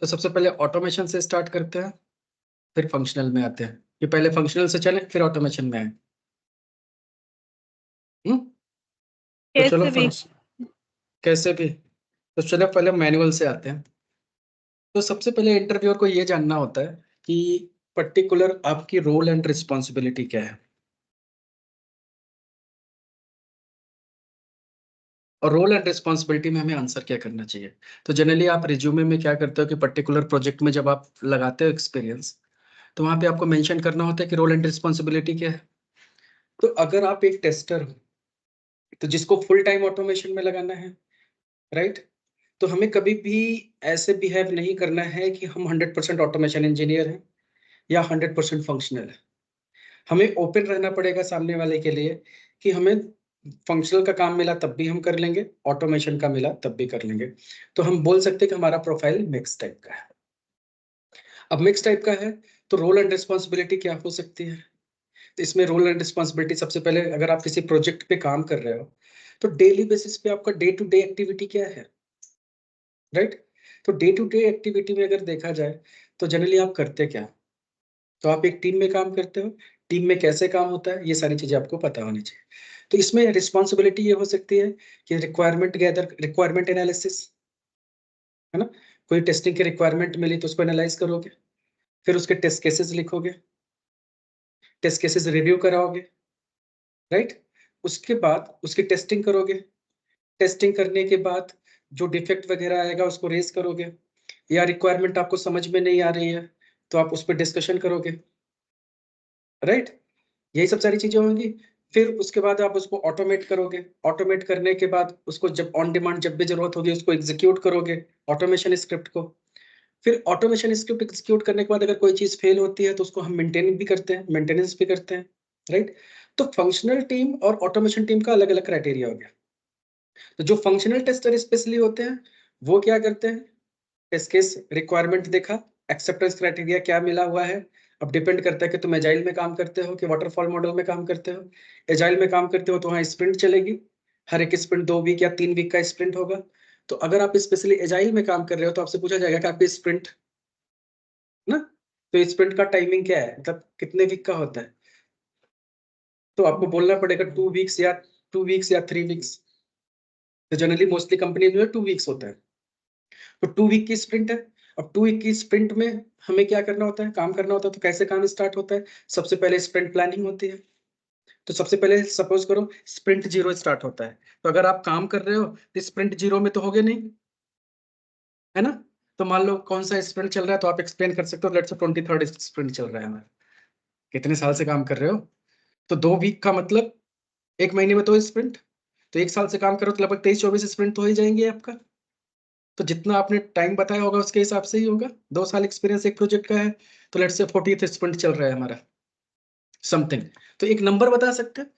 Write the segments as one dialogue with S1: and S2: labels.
S1: तो सबसे पहले ऑटोमेशन से स्टार्ट करते हैं, फिर फंक्शनल में आते हैं। ये पहले फंक्शनल से चले फिर ऑटोमेशन में आए। तो चलो
S2: कैसे भी।
S1: कैसे भी। तो चलो पहले मैनुअल से आते हैं। तो सबसे पहले इंटरव्यूअर को ये जानना होता है कि पर्टिकुलर आपकी रोल एंड रिस्पॉन्सिबिलिटी क्या है, और रोल एंड रिस्पॉन्सिबिलिटी में हमें आंसर क्या करना चाहिए। तो जनरली आप रिज्यूमे में क्या करते हो कि पर्टिकुलर प्रोजेक्ट में जब आप लगाते हो एक्सपीरियंस, तो वहां पे आपको मेंशन करना होता है कि रोल एंड रिस्पॉन्सिबिलिटी क्या है। तो अगर आप एक टेस्टर हो तो जिसको फुल टाइम ऑटोमेशन में लगाना है, राइट, तो हमें कभी भी ऐसे बिहेव नहीं करना है कि हम 100% ऑटोमेशन इंजीनियर हैं या 100% फंक्शनल है। हमें ओपन रहना पड़ेगा सामने वाले के लिए कि हमें फंक्शनल का काम मिला तब भी हम कर लेंगे, ऑटोमेशन का मिला तब भी कर लेंगे। तो हम बोल सकते हैं कि हमारा प्रोफाइल मिक्स टाइप का है। अब मिक्स टाइप का है तो रोल एंड रिस्पॉन्सिबिलिटी क्या हो सकती है। तो इसमें रोल एंड रिस्पॉन्सिबिलिटी सबसे पहले, अगर आप किसी प्रोजेक्ट पे काम कर रहे हो तो डेली बेसिस पे आपका डे टू डे एक्टिविटी क्या है, राइट। तो डे टू डे एक्टिविटी में अगर देखा जाए तो जनरली आप करते क्या। तो आप एक टीम में काम करते हो, टीम में कैसे काम होता है ये सारी चीजें आपको पता होनी चाहिए। तो इसमें रिस्पॉन्सिबिलिटी ये हो सकती है कि रिक्वायरमेंट गैदर, रिक्वायरमेंट एनालिसिस, है ना। कोई टेस्टिंग की रिक्वायरमेंट मिली तो उसको एनालाइज करोगे, फिर उसके टेस्ट केसेस लिखोगे, टेस्ट केसेस रिव्यू कराओगे, राइट। उसके बाद उसकी टेस्टिंग करोगे, टेस्टिंग करने के बाद जो डिफेक्ट वगैरह आएगा उसको रेज करोगे, या रिक्वायरमेंट आपको समझ में नहीं आ रही है तो आप उस पर डिस्कशन करोगे, राइट। यही सब सारी चीजें होंगी। फिर उसके बाद आप उसको ऑटोमेट करोगे, ऑटोमेट करने के बाद उसको जब ऑन डिमांड जब भी जरूरत होगी उसको एग्जीक्यूट करोगे ऑटोमेशन स्क्रिप्ट को। फिर ऑटोमेशन स्क्रिप्ट एग्जीक्यूट करने के बाद अगर कोई चीज फेल होती है तो उसको हम मेंटेन भी करते हैं, मेंटेनेंस भी करते हैं, राइट। तो फंक्शनल टीम और ऑटोमेशन टीम का अलग अलग क्राइटेरिया हो गया। तो जो फंक्शनल टेस्टर स्पेशली होते हैं वो क्या करते हैं, टेस्ट केस रिक्वायरमेंट देखा, एक्सेप्टेंस क्राइटेरिया क्या मिला हुआ है। अब डिपेंड करता है कि तुम एजाइल में काम करते हो कि वाटरफॉल मॉडल में काम करते हो। एजाइल में काम करते हो तो वहाँ स्प्रिंट चलेगी, हर एक स्प्रिंट 2 वीक या 3 वीक का स्प्रिंट होगा। तो अगर आप स्पेशली एजाइल में काम कर रहे हो तो आपसे पूछा जाएगा कि आपकी स्प्रिंट ना, तो स्प्रिंट का टाइमिंग क्या है, मतलब कितने वीक का होता है। तो आपको बोलना पड़ेगा 2 वीक्स या 3 वीक्स। तो जनरली मोस्टली कंपनी में 2 वीक्स होता है। तो 2 वीक की स्प्रिंट है। अब 2 वीक की स्प्रिंट में हमें क्या करना होता है, काम करना होता है। तो कैसे काम स्टार्ट होता है, सबसे पहले स्प्रिंट प्लानिंग होती है। तो सबसे पहले सपोज करो स्प्रिंट 0 स्टार्ट होता है, तो अगर आप काम कर रहे हो तो स्प्रिंट 0 में तो होगे नहीं, है ना। तो मान लो कौन सा स्प्रिंट चल रहा है तो आप एक्सप्लेन कर सकते हो, लेट्स से 23rd स्प्रिंट चल रहा है हमारा। कितने साल से काम कर रहे हो, तो 2 वीक का मतलब 1 महीने में तो स्प्रिंट। तो 1 साल से काम करो तो लगभग 23-24 स्प्रिंट तो हो ही जाएंगे आपका। तो जितना आपने टाइम बताया होगा उसके हिसाब से ही होगा। 2 साल एक्सपीरियंस एक प्रोजेक्ट का है तो लेट्स से 40th स्प्रिंट चल रहा है हमारा, समथिंग। तो एक नंबर बता सकते हैं।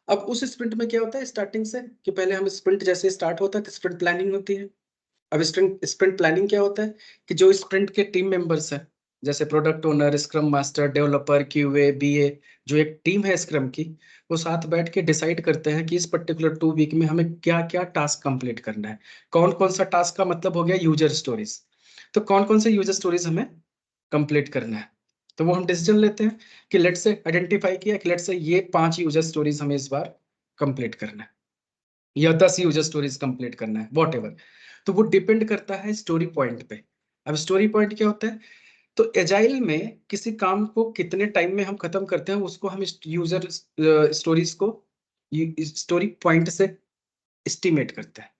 S1: अब उस स्प्रिंट में क्या होता है स्टार्टिंग से, कि पहले हम स्प्रिंट जैसे स्टार्ट होता है तो स्प्रिंट प्लानिंग होती है। अब स्प्रिंट प्लानिंग क्या होता है कि जो स्प्रिंट के टीम मेंबर्स हैं, जैसे product owner, scrum master, developer, QA, BA, जो एक टीम है स्क्रम की, वो साथ बैठ के डिसाइड करते हैं कि इस पर्टिकुलर 2 वीक में हमें क्या क्या टास्क कंप्लीट करना है। कौन कौन सा टास्क का मतलब हो गया यूजर स्टोरीज। तो कौन कौन से यूजर स्टोरीज हमें कंप्लीट करना है। तो वो हम डिसीजन लेते हैं कि लेट से आइडेंटिफाई किया कि लेट से ये 5 यूजर स्टोरीज हमें इस बार कंप्लीट करना है, या 10 यूजर स्टोरीज कंप्लीट करना है, वॉट एवर। तो वो डिपेंड करता है स्टोरी पॉइंट पे। अब स्टोरी पॉइंट क्या होता है, तो एजाइल में किसी काम को कितने टाइम में हम खत्म करते हैं उसको हम यूजर स्टोरीज को स्टोरी पॉइंट से एस्टिमेट करते हैं।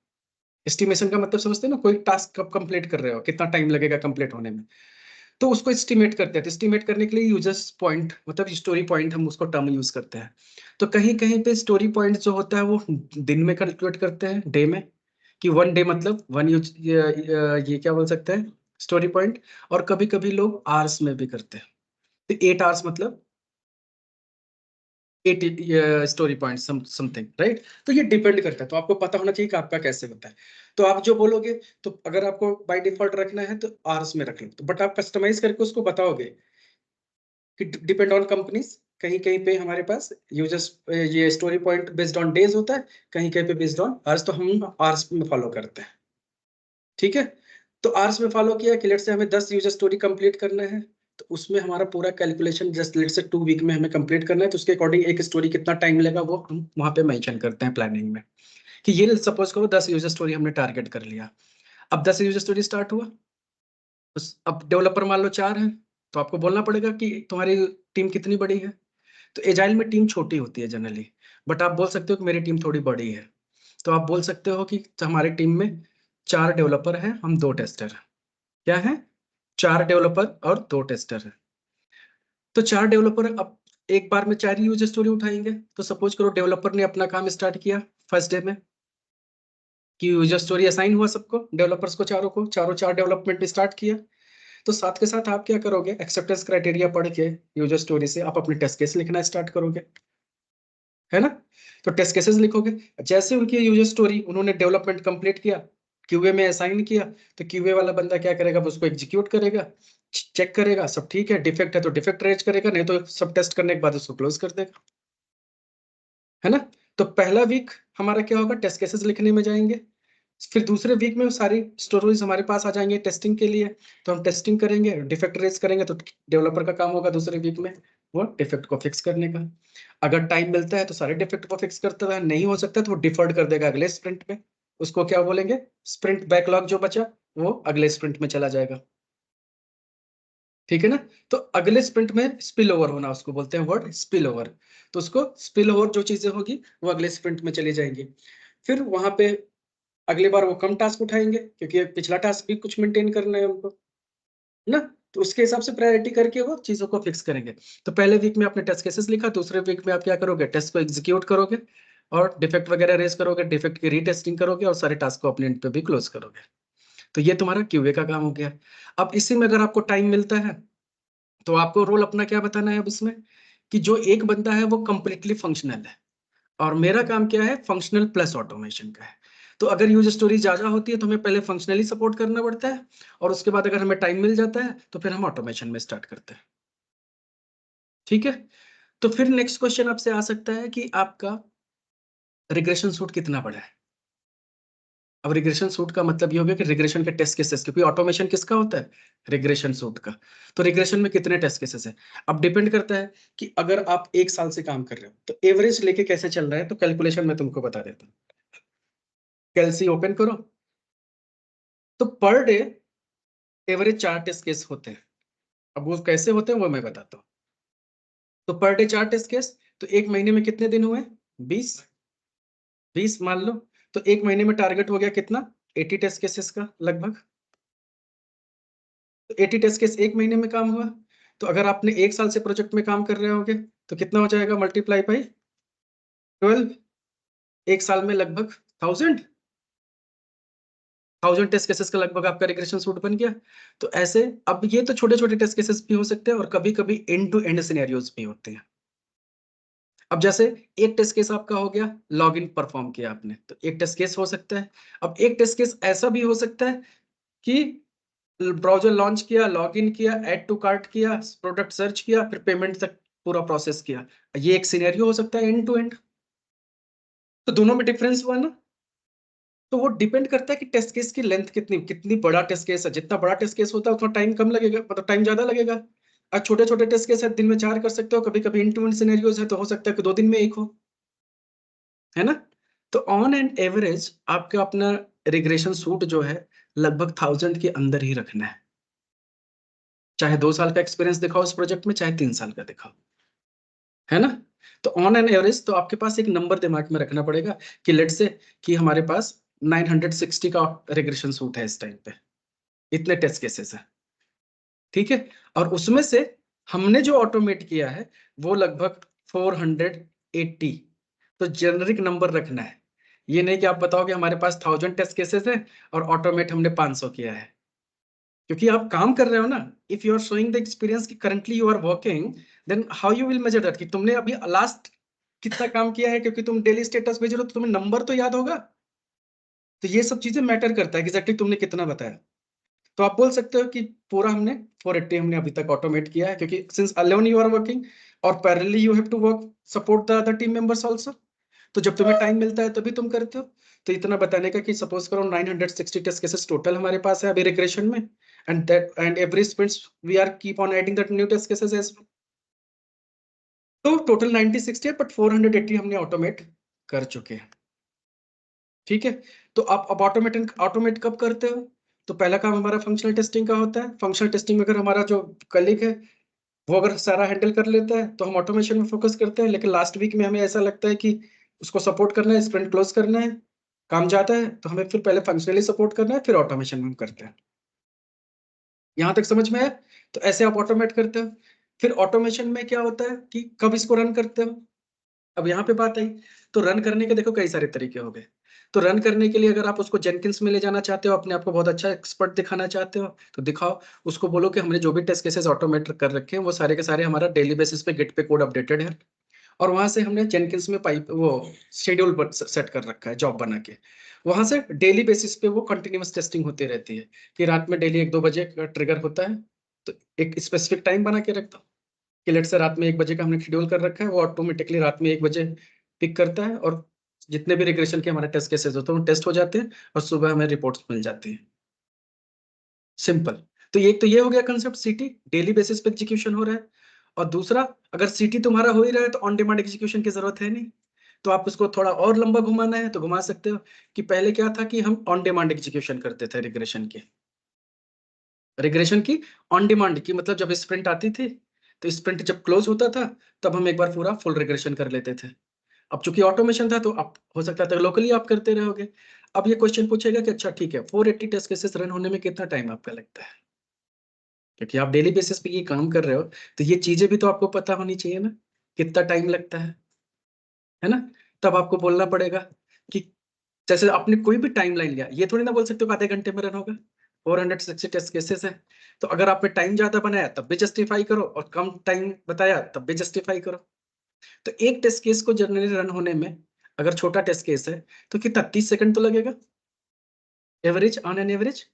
S1: एस्टिमेशन का मतलब समझते हैं ना, कोई टास्क कब कंप्लीट कर रहे हो, कितना टाइम लगेगा कंप्लीट होने में। तो उसको एस्टिमेट करते हैं। तो एस्टिमेट करने के लिए यूजर्स पॉइंट मतलब स्टोरी पॉइंट हम उसको टर्म यूज करते हैं। तो कहीं कहीं पे स्टोरी पॉइंट जो होता है वो दिन में कैलकुलेट करते हैं, डे में, कि 1 डे मतलब वन यूज, ये क्या बोल सकते हैं स्टोरी पॉइंट। और कभी कभी लोग आवर्स में भी करते हैं, तो 8 आवर्स मतलब 80 स्टोरी पॉइंट समथिंग, राइट। तो ये डिपेंड करता है, तो आपको पता होना चाहिए कि आपका कैसे होता है। तो आप जो बोलोगे, तो अगर आपको बाय डिफॉल्ट रखना है तो आवर्स में रख लो, तो बट आप कस्टमाइज करके उसको बताओगे कि डिपेंड ऑन कंपनीज। कहीं कहीं पे हमारे पास यूजर्स ये story point based on days होता है, कहीं कहीं पे बेस्ड ऑन आवर्स, तो हम आवर्स में फॉलो करते हैं, ठीक है। तो आर्स में फॉलो किया कि लेट से हमें 10 यूजर स्टोरी कंप्लीट करना है, तो उसमें हमारा पूरा कैलकुलेशन जस्ट लेट से 2 वीक में हमें कंप्लीट करना है, तो उसके अकॉर्डिंग एक स्टोरी कितना टाइम लेगा वो हम वहाँ पे मेंशन करते हैं प्लानिंग में, कि ये सपोज करो 10 यूजर स्टोरी हमने टारगेट कर लिया। अब 10 यूजर स्टोरी स्टार्ट हुआ, अब डेवलपर मान लो 4 हैं, तो आपको बोलना पड़ेगा कि तुम्हारी टीम कितनी बड़ी है। तो एजाइल में टीम छोटी होती है जनरली, बट आप बोल सकते हो कि मेरी टीम थोड़ी बड़ी है, तो आप बोल सकते हो कि हमारी टीम में 4 डेवलपर हैं, हम 2 टेस्टर हैं। क्या है? 4 डेवलपर और 2 टेस्टर हैं। तो 4 डेवलपर अब एक बार में 4 ही यूजर स्टोरी उठाएंगे। तो सपोज करो डेवलपर ने अपना काम स्टार्ट किया फर्स्ट डे में, कि यूजर स्टोरी असाइन हुआ सबको, डेवलपर्स को, चारों को, चारों 4 डेवलपमेंट स्टार्ट किया। तो साथ के साथ आप क्या करोगे, एक्सेप्टेंस क्राइटेरिया पढ़ के यूजर स्टोरी से आप अपने टेस्ट केस लिखना स्टार्ट करोगे, है ना? तो टेस्ट केसेस लिखोगे, जैसे उनकी यूजर स्टोरी उन्होंने डेवलपमेंट कंप्लीट किया, क्यूए में असाइन किया, तो क्यूए वाला बंदा क्या करेगा, उसको एग्जीक्यूट करेगा, चेक करेगा सब ठीक है, डिफेक्ट है तो डिफेक्ट रेज करेगा, नहीं तो सब टेस्ट करने के बाद उसको क्लोज कर देगा, है ना? तो पहला वीक हमारा क्या होगा, टेस्ट केसेस लिखने में जाएंगे। फिर दूसरे वीक में वो सारी स्टोरीज हमारे पास आ जाएंगे टेस्टिंग के लिए, तो हम टेस्टिंग करेंगे, डिफेक्ट रेज करेंगे, तो डेवलपर का काम होगा दूसरे वीक में वो डिफेक्ट को फिक्स करने का। अगर टाइम मिलता है तो सारे डिफेक्ट को फिक्स करता है, नहीं हो सकता तो वो डिफर्ड कर देगा अगले स्प्रिंट में। उसको क्या बोलेंगे, स्प्रिंट बैकलॉग जो बचा वो अगले स्प्रिंट में चला जाएगा, ठीक है ना? तो अगले स्प्रिंट में स्पिल ओवर होना, उसको बोलते हैं वर्ड स्पिल ओवर। तो उसको स्पिल ओवर जो चीजें होगी वो अगले स्प्रिंट में चली जाएंगी। फिर वहां पे अगली बार वो कम टास्क उठाएंगे, क्योंकि पिछला टास्क भी कुछ मेंटेन करना है उनको, है ना? तो उसके हिसाब से प्रायोरिटी करके वो चीजों को फिक्स करेंगे। तो पहले वीक में आपने टेस्ट केसेस लिखा, दूसरे वीक में आप क्या करोगे, टेस्ट को एग्जीक्यूट करोगे और डिफेक्ट वगैरह रेज करोगे, डिफेक्ट की रीटेस्टिंग करोगे और सारे टास्क को अपने एंड पे भी क्लोज करोगे। तो ये तुम्हारा क्यूए का काम हो गया। अब इसी में अगर आपको टाइम मिलता है तो आपको रोल अपना क्या बताना है अब इसमें, कि जो एक बंदा है वो कंप्लीटली फंक्शनल है और मेरा काम क्या है, फंक्शनल प्लस ऑटोमेशन का है। तो अगर यूजर स्टोरी ज्यादा होती है तो हमें पहले फंक्शनली सपोर्ट करना पड़ता है, और उसके बाद अगर हमें टाइम मिल जाता है तो फिर हम ऑटोमेशन में स्टार्ट करते हैं, ठीक है? तो फिर नेक्स्ट क्वेश्चन आपसे आ सकता है कि आपका रिग्रेशन सूट कितना बड़ा है। अब रिग्रेशन सूट का मतलब ये हो गया कि रिग्रेशन के टेस्ट केसेस, क्योंकि ऑटोमेशन किसका होता है, रिग्रेशन सूट का। तो रिग्रेशन में कितने टेस्ट केसेस है, अब डिपेंड करता है कि अगर आप 1 साल से काम कर रहे हो तो एवरेज लेके कैसे चल रहा है, तो कैलकुलेशन मैं तुमको बता देता हूँ। कैलसी ओपन करो, तो per day average 4 test case होते हैं। अब वो कैसे होते हैं वो मैं बताता हूँ। तो पर डे 4 टेस्ट केस, तो एक महीने में कितने दिन हुए, 20 20 मान लो। तो एक महीने में टारगेट हो गया कितना, 80 टेस्ट केसेस का लगभग। तो 80 टेस्ट केस एक महीने में काम हुआ। तो अगर आपने 1 साल से प्रोजेक्ट में काम कर रहे होगे तो कितना हो जाएगा, मल्टीप्लाई बाई 12, एक साल में लगभग 1000 टेस्ट केसेस का लगभग आपका रिग्रेशन सूट बन गया। तो ऐसे, अब ये तो छोटे छोटे टेस्ट केसेस भी हो सकते हैं और कभी कभी एंड टू एंड सिनेरियोज भी होते हैं। अब जैसे एक टेस्ट केस आपका हो गया, लॉगिन परफॉर्म किया आपने, तो एक टेस्ट केस हो सकता है। अब एक टेस्ट केस ऐसा भी हो सकता है कि ब्राउजर लॉन्च किया, लॉगिन किया, ऐड टू कार्ट किया, प्रोडक्ट सर्च किया, फिर पेमेंट तक पूरा प्रोसेस किया। ये एक सिनेरियो हो सकता है एंड टू एंड। तो दोनों में डिफरेंस हुआ ना। तो वो डिपेंड करता है कि टेस्ट केस की लेंथ कितनी कितनी बड़ा टेस्ट केस है, जितना बड़ा टेस्ट केस होता है उतना टाइम कम लगेगा, मतलब टाइम ज्यादा लगेगा। और छोटे छोटे टेस्ट केस है, दिन में 4 कर सकते हो, कभी कभी एंड टू एंड सिनेरियोज है तो हो सकता है कि 2 दिन में एक हो, है ना? तो ऑन एंड एवरेज आपका अपना रिग्रेशन सूट जो है लगभग 1000 के अंदर ही रखना है, चाहे 2 साल का एक्सपीरियंस दिखाओ उस प्रोजेक्ट में, चाहे 3 साल का दिखाओ, है ना? तो ऑन एन एवरेज तो आपके पास एक नंबर दिमाग में रखना पड़ेगा कि लेट से कि हमारे पास 960 का रिग्रेशन सूट है इस टाइम पे, इतने टेस्ट केसेस है, ठीक है? और उसमें से हमने जो ऑटोमेट किया है वो लगभग 480। तो जेनरिक नंबर रखना है, ये नहीं कि आप बताओगे हमारे पास 1000 टेस्ट केसेस है और ऑटोमेट हमने 500 किया है, क्योंकि आप काम कर रहे हो ना। If you are showing the experience कि currently you are working, then how you will measure that कि तुमने अभी लास्ट कितना काम किया है, क्योंकि तुम डेली स्टेटस भेज रहे हो तो तुम्हें नंबर तो याद होगा। तो ये सब चीजें मैटर करता है कि एग्जैक्टली तुमने कितना बताया। तो आप बोल सकते हो कि पूरा हमने 480 हमने अभी तक ऑटोमेट किया है, क्योंकि since alone you are working और parallelly you have to work support the other team members also. तो जब तुम्हें टाइम मिलता है तभी तुम करते हो। तो इतना बताने का कि सपोज करो 960 टेस्ट केसेस टोटल हमारे पास है अभी रिग्रेशन में, and every sprints we are keep on adding that new test cases as well. तो टोटल 9060 है, बट 480 हमने ऑटोमेट कर चुके हैं। ठीक है, तो आप अब ऑटोमेट कब करते हो? तो पहला काम हमारा फंक्शनल टेस्टिंग का होता है। फंक्शनल टेस्टिंग में अगर हमारा जो कलीग है वो अगर सारा हैंडल कर लेता है तो हम ऑटोमेशन में फोकस करते हैं, लेकिन लास्ट वीक में हमें ऐसा लगता है कि उसको सपोर्ट करना है, स्प्रिंट क्लोज करना है, काम जाता है, तो हमें फिर पहले फंक्शनली सपोर्ट करना है, फिर ऑटोमेशन में हम करते हैं। यहां तक समझ में है? तो ऐसे आप ऑटोमेट करते हो। फिर ऑटोमेशन में क्या होता है कि कब इसको रन करते हो? अब यहाँ पे बात आई, तो रन करने के देखो कई सारे तरीके हो गए। तो रन करने के लिए अगर आप उसको जेनकिंस में ले जाना चाहते हो, अपने आप को बहुत अच्छा एक्सपर्ट दिखाना चाहते हो, तो दिखाओ, उसको बोलो कि हमने जो भी टेस्ट केसेस ऑटोमेट कर रखे हैं वो सारे के सारे हमारा डेली बेसिस पे गिट पे कोड अपडेटेड है, और वहां से हमने जेनकिंस में पाइप वो शेड्यूल सेट कर रखा है जॉब बना के। वहां से डेली बेसिस पे वो कंटिन्यूअस टेस्टिंग होती रहती है कि रात में डेली 1-2 बजे ट्रिगर होता है, तो एक स्पेसिफिक टाइम बना के रखता हूँ कि लेट से रात में 1 बजे का हमने शेड्यूल कर रखा है, वो ऑटोमेटिकली रात में 1 बजे पिक करता है, और जितने भी रिग्रेशन के हमारे टेस्ट केसेस होते हैं वो टेस्ट हो जाते हैं, और सुबह हमें रिपोर्ट्स मिल जाती है। सिंपल। तो ये हो गया कंसेप्ट, सीटी डेली बेसिस पे एग्जीक्यूशन हो रहा है। और दूसरा, अगर सीटी तुम्हारा हो ही रहा है तो ऑन डिमांड एग्जीक्यूशन की जरूरत है नहीं, तो आप उसको थोड़ा और लंबा घुमाना है तो घुमा सकते हो। कि पहले क्या था कि हम ऑन डिमांड एग्जीक्यूशन करते थे रिग्रेशन की ऑन डिमांड की, मतलब जब स्प्रिंट आती थी, तो स्प्रिंट जब क्लोज होता था तब हम एक बार पूरा फुल रिग्रेशन कर लेते थे। अब चूंकि ऑटोमेशन था तो आप हो सकता था लोकली आप करते रहोगे। अब ये क्वेश्चन पूछेगा कि अच्छा ठीक है, 480 टेस्ट केसेस रन होने में कितना टाइम आपका लगता है? क्योंकि आप डेली बेसिस पे ये काम कर रहे हो, तो ये चीजें भी तो आपको पता होनी चाहिए ना, कितना टाइम लगता है ना? तब आपको बोलना पड़ेगा कि जैसे आपने कोई भी टाइमलाइन लिया, ये थोड़ी ना बोल सकते हो आधे घंटे में रन होगा। 460 टेस्ट केसेस है, तो अगर आपने टाइम ज्यादा बनाया तब भी जस्टिफाई करो, और कम टाइम बताया तब भी जस्टिफाई करो। तो एक टेस्ट केस को जनरली रन होने में, अगर छोटा टेस्ट केस है तो कितना 30 सेकंड तो लगेगा, एवरेज ऑन एन एवरेज।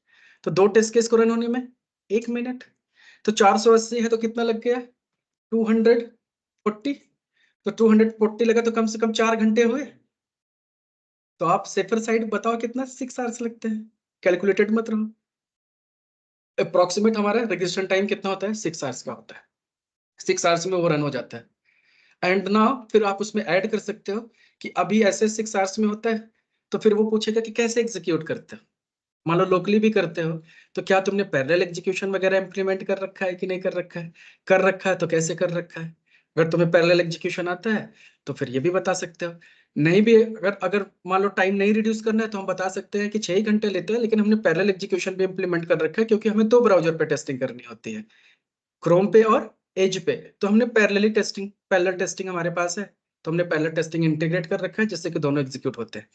S1: तो 2 टेस्ट केस को रन होने में 1 मिनट। तो 480 है तो कितना लग गया? 240। तो 240 लगा तो कम से कम 4 घंटे हुए। तो आप सेफर साइड बताओ कितना 6 आवर्स लगते हैं, कैलकुलेटेड मत रहो। अप्रोक्सीमेट हमारा रजिस्ट्रेशन टाइम कितना होता है? 6 आवर्स का होता है। 6 आवर्स में वो रन हो जाता है। एंड ना फिर आप उसमें ऐड कर सकते हो कि अभी ऐसे 6 आवर्स में होता है, तो फिर वो पूछेगा कि कैसे एग्जीक्यूट करते हो। मान लो लोकली भी करते हो, तो क्या तुमने पैरेलल एग्जीक्यूशन वगैरह इंप्लीमेंट कर रखा है कि नहीं कर रखा है? कर रखा है तो कैसे कर रखा है? अगर तुम्हें पैरेलल एग्जीक्यूशन आता है तो फिर ये भी बता सकते हो। नहीं भी, अगर अगर मान लो टाइम नहीं रिड्यूस करना है तो हम बता सकते हैं कि 6 ही घंटे लेते हैं, लेकिन हमने पैरेलल एग्जीक्यूशन भी इंप्लीमेंट कर रखा है, क्योंकि हमें 2 ब्राउजर पे टेस्टिंग करनी होती है, क्रोम पे और एज पे। तो हमने पैरेलल टेस्टिंग हमारे पास है, तो हमने पैरेलल टेस्टिंग इंटीग्रेट कर रखा है जिससे कि दोनों एग्जीक्यूट होते हैं।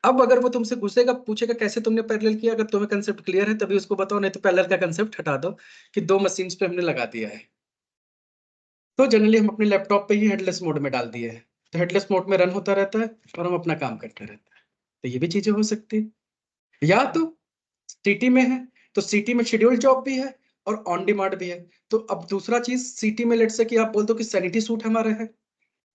S1: अब अगर वो तुमसे घुसेगा, पूछेगा कैसे तुमने पैरेलल किया, अगर तुम्हें कंसेप्ट क्लियर है तभी उसको बताओ, नहीं तो पैरेलल का कंसेप्ट हटा दो कि 2 मशीन्स पे हमने लगा दिया है। तो जनरली हम अपने लैपटॉप पे ही हेडलेस मोड में डाल दिए हैं, तो हेडलेस मोड में रन होता रहता है और हम अपना काम करते रहते हैं। तो ये भी चीजें हो सकती है। या तो सिटी में है, तो सिटी में शेड्यूल जॉब भी है और ऑन डिमांड भी है। तो अब दूसरा चीज, सिटी में लेट से कि आप बोल दो कि सैनिटी सूट हमारा है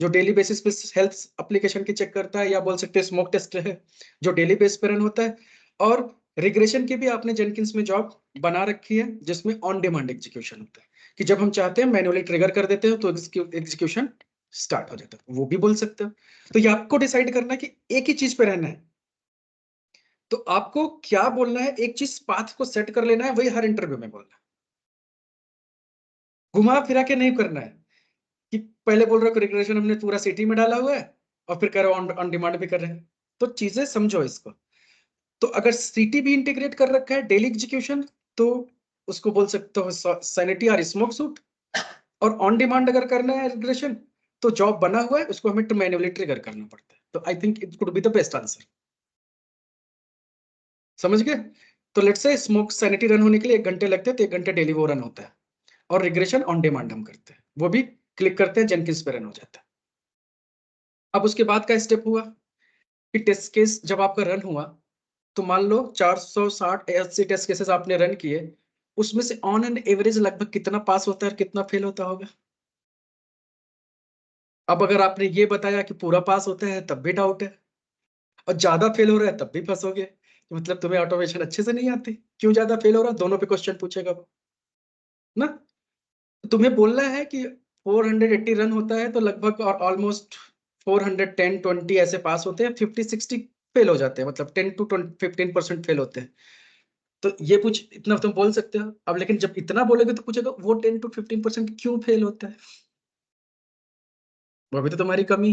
S1: जो डेली बेसिस पे हेल्थ एप्लीकेशन की चेक करता है, या बोल सकते हैं स्मोक टेस्ट है जो डेली बेस पे रन होता है। और रिग्रेशन की भी आपने जेनकिंस में जॉब बना रखी है जिसमें ऑन डिमांड एग्जीक्यूशन होता है, कि जब हम चाहते हैं मैन्युअली ट्रिगर कर देते हैं तो एग्जीक्यूशन स्टार्ट हो जाता है, वो भी बोल सकते हो। तो ये आपको डिसाइड करना है कि एक ही चीज पे रहना है, तो आपको क्या बोलना है, एक चीज पाथ को सेट कर लेना है, वही हर इंटरव्यू में बोलना है। घुमा फिरा के नहीं करना है कि पहले बोल रहे हो रिग्रेशन हमने पूरा सिटी में डाला हुआ है और फिर कह रहे हो ऑन डिमांड भी कर रहे हैं। तो चीजें समझो इसको। तो अगर सिटी भी इंटीग्रेट कर रखा है डेली एग्जीक्यूशन, तो उसको बोल सकते हो सैनिटी और स्मोक सूट। और ऑन डिमांड अगर करना है रिग्रेशन, तो जॉब बना हुआ है उसको हमें मैन्युअली ट्रिगर करना पड़ता है। तो I think it could be the best answer. समझ गए? तो let's say smoke sanity run होने के लिए 1 घंटे लगते हैं, तो 1 घंटे डेली वो रन होता है। और रिग्रेशन ऑन डिमांड हम करते हैं, वो भी क्लिक करते हैं जेनकिंस पे रन हो जाता है। अब उसके बाद का स्टेप हुआ कि टेस्ट केस जब आपका रन हुआ, तो मान लो 460-80 टेस्ट केसेस आपने रन किए, उसमें से ऑन एन एवरेज लगभग कितना पास होता है और कितना फेल होता होगा? अब अगर आपने ये बताया कि पूरा पास होता है तब भी डाउट है, और ज्यादा फेल हो रहा है तब भी फंसोगे, तो मतलब तुम्हें ऑटोमेशन अच्छे से नहीं आती। क्यों ज्यादा फेल हो रहा है, दोनों पे क्वेश्चन पूछेगा वो, ना। तो तुम्हें बोलना है कि 480 रन होता है तो लगभग और ऑलमोस्ट 410 20 ऐसे पास होते हैं, 50 60 फेल हो जाते हैं, मतलब 10 to 15% फेल होते हैं। तो ये पूछ, इतना तुम बोल सकते हो अब, लेकिन जब इतना बोलोगे तो पूछेगा वो 10 to 15% क्यों फेल होता है, वो भी तो तुम्हारी कमी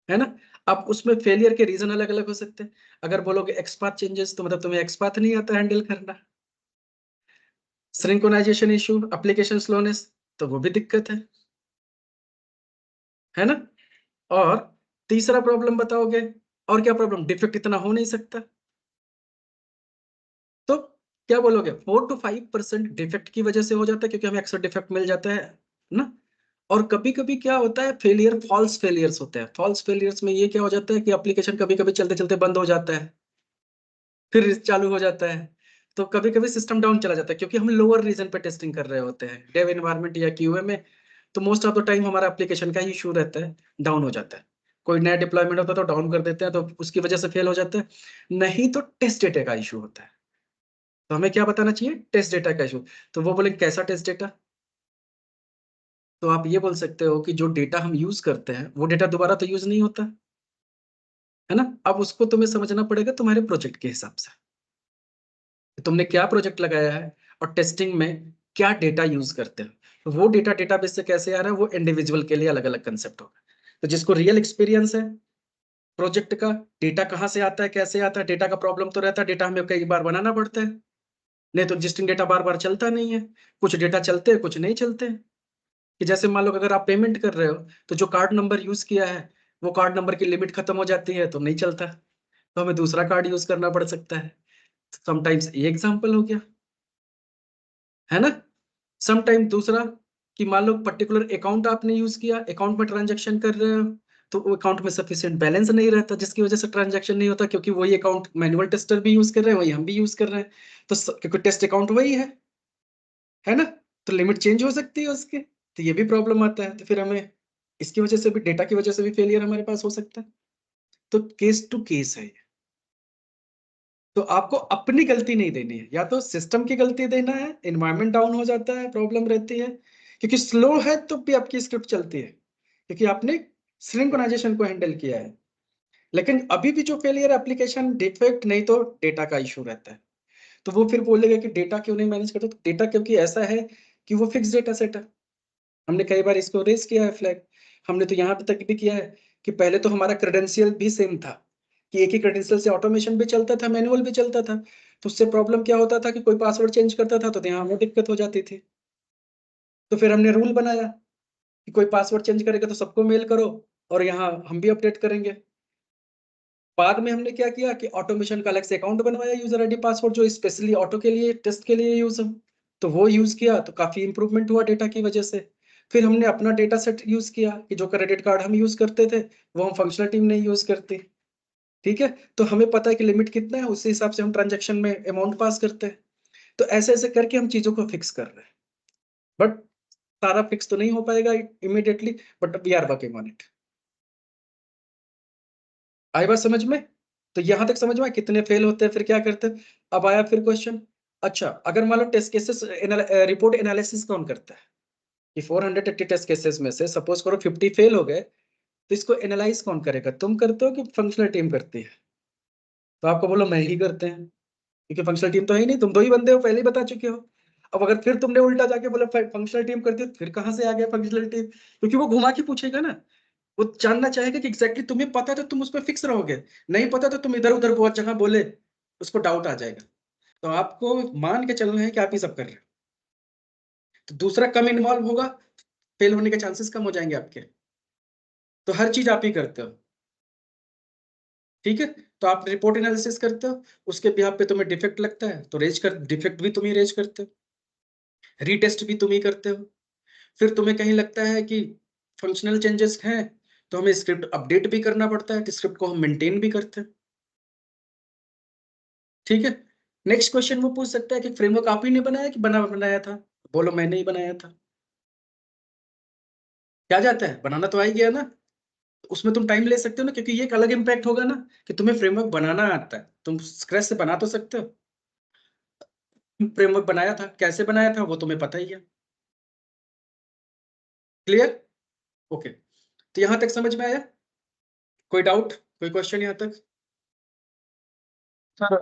S1: है ना। अब उसमें फेलियर के रीजन अलग अलग हो सकते हैं। अगर बोलोगे एक्सपाथ चेंजेस तो मतलब तुम्हें एक्सपाथ नहीं आता हैंडल करना, सिंक्रोनाइजेशन इशू, एप्लीकेशन स्लोनेस, तो वो भी दिक्कत है ना। और तीसरा प्रॉब्लम बताओगे, और क्या प्रॉब्लम, डिफेक्ट इतना हो नहीं सकता, तो क्या बोलोगे 4 to 5% डिफेक्ट की वजह से हो जाता है, क्योंकि हमें अक्सर डिफेक्ट मिल जाता है ना। और कभी कभी क्या होता है, फेलियर फॉल्स फेलियर्स होते हैं। फॉल्स फेलियर्स में ये क्या हो जाता है कि एप्लीकेशन कभी कभी चलते चलते बंद हो जाता है, फिर चालू हो जाता है। तो कभी कभी सिस्टम डाउन चला जाता है, क्योंकि हम लोअर रीजन पे टेस्टिंग कर रहे होते हैं डेव एनवायरनमेंट या क्यूए में। तो मोस्ट ऑफ द टाइम हमारा एप्लीकेशन का ही इशू रहता है, डाउन हो जाता है। कोई नया डिप्लॉयमेंट होता है तो डाउन कर देते हैं, तो उसकी वजह से फेल हो जाता है। नहीं तो टेस्ट डेटा का इशू होता है। तो हमें क्या बताना चाहिए, टेस्ट डेटा का इशू। तो वो बोले कैसा टेस्ट डेटा, तो आप ये बोल सकते हो कि जो डेटा हम यूज करते हैं वो डेटा दोबारा तो यूज नहीं होता, है ना। अब उसको तुम्हें समझना पड़ेगा तुम्हारे प्रोजेक्ट के हिसाब से, तुमने क्या प्रोजेक्ट लगाया है और टेस्टिंग में क्या डेटा यूज करते हो। तो वो डेटा डेटाबेस से कैसे आ रहा है, वो इंडिविजुअल के लिए अलग अलग कंसेप्ट होगा। तो जिसको रियल एक्सपीरियंस है प्रोजेक्ट का, डेटा कहाँ से आता है कैसे आता है, डेटा का प्रॉब्लम तो रहता है, डेटा हमें कई बार बनाना पड़ता है, नहीं तो एग्जिस्टिंग डेटा बार बार चलता नहीं है। कुछ डेटा चलते हैं कुछ नहीं चलते हैं। कि जैसे मान लो कि अगर आप पेमेंट कर रहे हो, तो जो कार्ड नंबर यूज किया है वो कार्ड नंबर की लिमिट खत्म हो जाती है तो नहीं चलता, तो हमें दूसरा कार्ड यूज करना पड़ सकता है। समटाइम्स ये एग्जाम्पल हो गया, है ना। समटाइम दूसरा, कि मान लो पर्टिकुलर अकाउंट आपने यूज किया, अकाउंट में ट्रांजेक्शन कर रहे हो, तो वो अकाउंट में सफिशिएंट बैलेंस नहीं रहता, जिसकी वजह से ट्रांजेक्शन नहीं होता, क्योंकि वही अकाउंट मैनुअल टेस्टर भी यूज कर रहे हैं, वही हम भी यूज कर रहे हैं। तो क्योंकि टेस्ट अकाउंट वही है ना, तो लिमिट चेंज हो सकती है उसकी, तो ये भी प्रॉब्लम आता है। तो फिर हमें इसकी वजह से भी, डेटा की वजह से भी फेलियर हमारे पास हो सकता है। तो केस टू केस है ये। तो आपको अपनी गलती नहीं देनी है, या तो सिस्टम की गलती देना है, एनवायरनमेंट डाउन हो जाता है, प्रॉब्लम रहती है, क्योंकि स्लो है तो भी आपकी स्क्रिप्ट चलती है, क्योंकि आपने सिंक्रोनाइजेशन को हैंडल किया है। लेकिन अभी भी जो फेलियर एप्लीकेशन डिफेक्ट नहीं तो डेटा का इशू रहता है, तो वो फिर बोलेगा कि डेटा क्यों नहीं मैनेज करते, तो डेटा क्योंकि ऐसा है कि वो फिक्स डेटा सेट है। हमने कई बार इसको रेस किया है फ्लैग। हमने तो यहाँ तक भी किया है कि पहले तो हमारा क्रेडेंशियल भी सेम था, कि एक ही क्रेडेंशियल से ऑटोमेशन भी चलता था, मैनुअल भी चलता था। तो उससे प्रॉब्लम क्या होता था कि कोई पासवर्ड चेंज करता था तो यहाँ हमें दिक्कत हो जाती थी। तो फिर हमने रूल बनाया कि कोई पासवर्ड चेंज करेगा तो सबको मेल करो, और यहाँ हम भी अपडेट करेंगे। बाद में हमने क्या किया कि ऑटोमेशन का अलग से अकाउंट बनवाया, यूजर आईडी पासवर्ड, जो स्पेशली ऑटो के लिए, टेस्ट के लिए यूज हो। तो वो यूज किया तो काफी इंप्रूवमेंट हुआ डेटा की वजह से। फिर हमने अपना डेटा सेट यूज किया, कि जो क्रेडिट कार्ड हम यूज करते थे वो हम फंक्शनल टीम नहीं यूज करती। ठीक है, तो हमें पता है कि लिमिट कितना है, उसी हिसाब से हम ट्रांजेक्शन में अमाउंट पास करते हैं। तो ऐसे ऐसे करके हम चीजों को फिक्स कर रहे हैं। बट सारा फिक्स तो नहीं हो पाएगा immediately, but we are working on it. आई बात समझ में। तो यहां तक समझ में कितने फेल होते हैं, फिर क्या करते हैं। अब आया फिर क्वेश्चन, अच्छा अगर मान लो टेस्ट केसेस रिपोर्ट एनालिसिस कौन करता है, कि 480 टेस्ट केसेस में से सपोज करो 50 फेल हो गए, तो इसको एनालाइज कौन करेगा, तुम करते हो कि फंक्शनल टीम करती है। तो आपको बोलो मैं ही करते हैं, क्योंकि फंक्शनल टीम तो है ही नहीं, तुम दो ही बंदे हो, पहले ही बता चुके हो। अब अगर फिर तुमने उल्टा जाके बोला फंक्शनल टीम करती है, तो फिर कहां से आ गया फंक्शनल टीम, क्योंकि वो घुमा के पूछेगा ना। वो जानना चाहेगा कि एग्जैक्टली तुम्हें पता है तो तुम उस पर फिक्स रहोगे, नहीं पता तो तुम इधर उधर बहुत जगह बोले, उसको डाउट आ जाएगा। तो आपको मान के चलना है कि आप ही सब कर रहे हो, तो दूसरा कम इन्वॉल्व होगा, फेल होने के चांसेस कम हो जाएंगे आपके। तो हर चीज आप ही करते हो, ठीक है। तो आप रिपोर्ट एनालिसिस करते हो, उसके बिहाफ पे तुम्हें डिफेक्ट लगता है तो रेज कर, डिफेक्ट भी तुम ही रेज करते हो, रीटेस्ट भी तुम ही करते हो। फिर तुम्हें कहीं लगता है कि फंक्शनल चेंजेस हैं, तो हमें स्क्रिप्ट अपडेट भी करना पड़ता है, तो स्क्रिप्ट को हम मेंटेन भी करते हैं, ठीक है। नेक्स्ट क्वेश्चन वो पूछ सकता है कि फ्रेमवर्क आप ही ने बनाया कि बनाया था, बोलो मैंने ही बनाया था। क्या जाता है, बनाना तो आ ही गया ना, उसमें तुम टाइम ले सकते हो ना, क्योंकि ये एक अलग इम्पैक्ट होगा ना कि तुम्हें फ्रेमवर्क बनाना आता है, तुम स्क्रैच से बना तो सकते हो। फ्रेमवर्क बनाया था, कैसे बनाया था वो तुम्हें पता ही है। क्लियर? ओके, तो यहां तक समझ में आया? कोई डाउट, कोई क्वेश्चन यहां तक?
S2: सर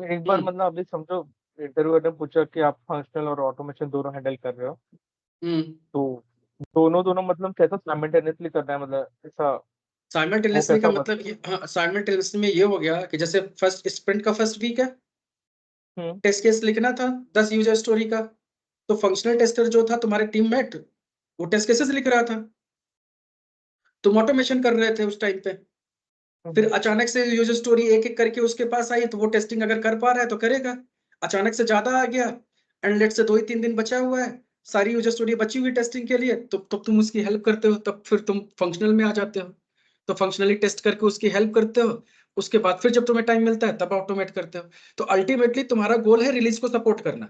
S2: एक बार मतलब अभी समझो इंटरव्यू ने पूछा कि आप फंक्शनल और ऑटोमेशन दोनों हैंडल कर रहे हो,
S1: हम्म
S2: तो दोनों दोनों मतलब कैसा साइमल्टेनियसली करना है, मतलब ऐसा वो
S1: साइमल्टेनियसली का
S2: कैसा
S1: मतलब ये, हाँ साइमल्टेनियसली में ये हो गया कि जैसे फर्स्ट स्प्रिंट का फर्स्ट वीक है,
S2: हम्म
S1: टेस्ट केस लिखना था 10 यूजर स्टोरी का, तो फंक्शनल टेस्टर जो था तुम्हारे टीममेट, वो टेस्ट केसेस लिख रहा था, तुम ऑटोमेशन कर रहे थे उस टाइम पे। फिर
S2: हम्म
S1: अचानक से यूजर स्टोरी एक एक करके उसके पास आई, तो वो टेस्टिंग अगर कर पा रहा है तो करेगा। अचानक से ज्यादा आ गया, एंड लेट से 2 ही 3 दिन बचा हुआ है, सारी यूजर स्टोरी बची हुई टेस्टिंग के लिए, तो तुम उसकी हेल्प करते हो, तब फिर तुम फंक्शनल में आ जाते हो, तो फंक्शनली टेस्ट करके उसकी हेल्प करते हो। उसके बाद फिर जब तुम्हें टाइम मिलता है तब ऑटोमेट करते हो। तो अल्टीमेटली तुम्हारा गोल है रिलीज को सपोर्ट करना,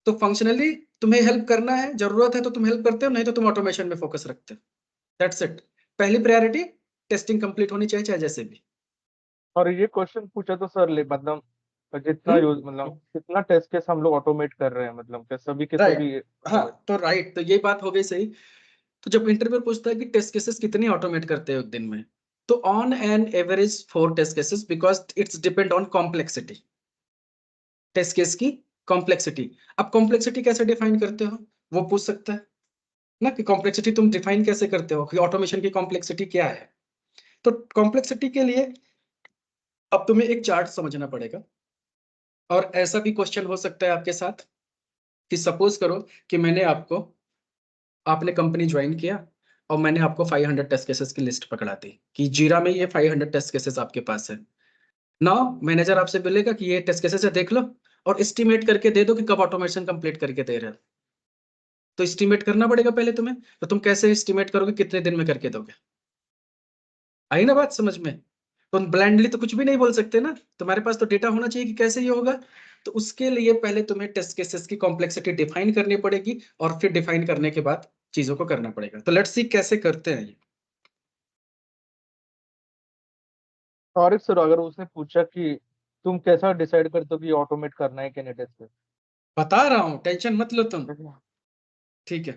S1: तो फंक्शनली तुम्हें हेल्प करना है, जरूरत है तो तुम हेल्प करते हो, नहीं तो तुम ऑटोमेशन में फोकस रखते हो। That's it. पहली प्रायोरिटी टेस्टिंग कंप्लीट होनी चाहिए, चाहे जैसे भी।
S2: और ये क्वेश्चन पूछा तो सर ले मतलब जितना
S1: हम्म,
S2: यूज मतलब कितना टेस्ट केस हम लोग ऑटोमेट कर रहे हैं, मतलब क्या सभी के
S1: राइट।
S2: सभी
S1: हाँ
S2: ऑटोमेट?
S1: तो राइट, तो ये बात हो गई सही। तो जब इंटरव्यू पूछता है कि टेस्ट केसेस कितनी ऑटोमेट करते हो एक दिन में, तो on an average 4 test cases, because it's depend on complexity, test case की कॉम्प्लेक्सिटी। अब कॉम्प्लेक्सिटी कैसे डिफाइन करते हो, वो पूछ सकता है ना, कि कॉम्प्लेक्सिटी तुम डिफाइन कैसे करते हो, कि ऑटोमेशन की कॉम्प्लेक्सिटी क्या है। तो कॉम्प्लेक्सिटी के लिए अब तुम्हें एक चार्ट समझना पड़ेगा, और ऐसा भी क्वेश्चन हो सकता है आपके साथ कि सपोज करो कि आपने कंपनी ज्वाइन किया, और मैंने आपको 500 टेस्ट केसेस की लिस्ट पकड़ा दी कि जीरा में ये 500 टेस्ट केसेस आपके पास है। नाउ मैनेजर आपसे बोलेगा कि ये टेस्ट केसेस है, देख लो और एस्टिमेट करके दे दो कि कब ऑटोमेशन कंप्लीट करके दे रहे हो। तो एस्टिमेट करना पड़ेगा पहले तुम्हें, तो तुम कैसे एस्टिमेट करोगे, कितने दिन में करके दोगे? आई ना बात समझ में? तो ब्लाइंडली तो कुछ भी नहीं बोल सकते ना, तुम्हारे पास तो डेटा होना चाहिए कि कैसे ये होगा। तो उसके लिए पहले तुम्हें टेस्ट केसेस की कॉम्प्लेक्सिटी डिफाइन करनी पड़ेगी, और फिर डिफाइन करने के बाद चीजों को करना पड़ेगा। तो लेट्स सी कैसे करते हैं ये।
S2: और एक सर अगर उसने पूछा कि तुम कैसा डिसाइड करते हो कि ऑटोमेट करना है कि नहीं टेस्ट
S1: बता रहा हूँ, टेंशन मत लो तुम।
S2: केस?
S1: ठीक है,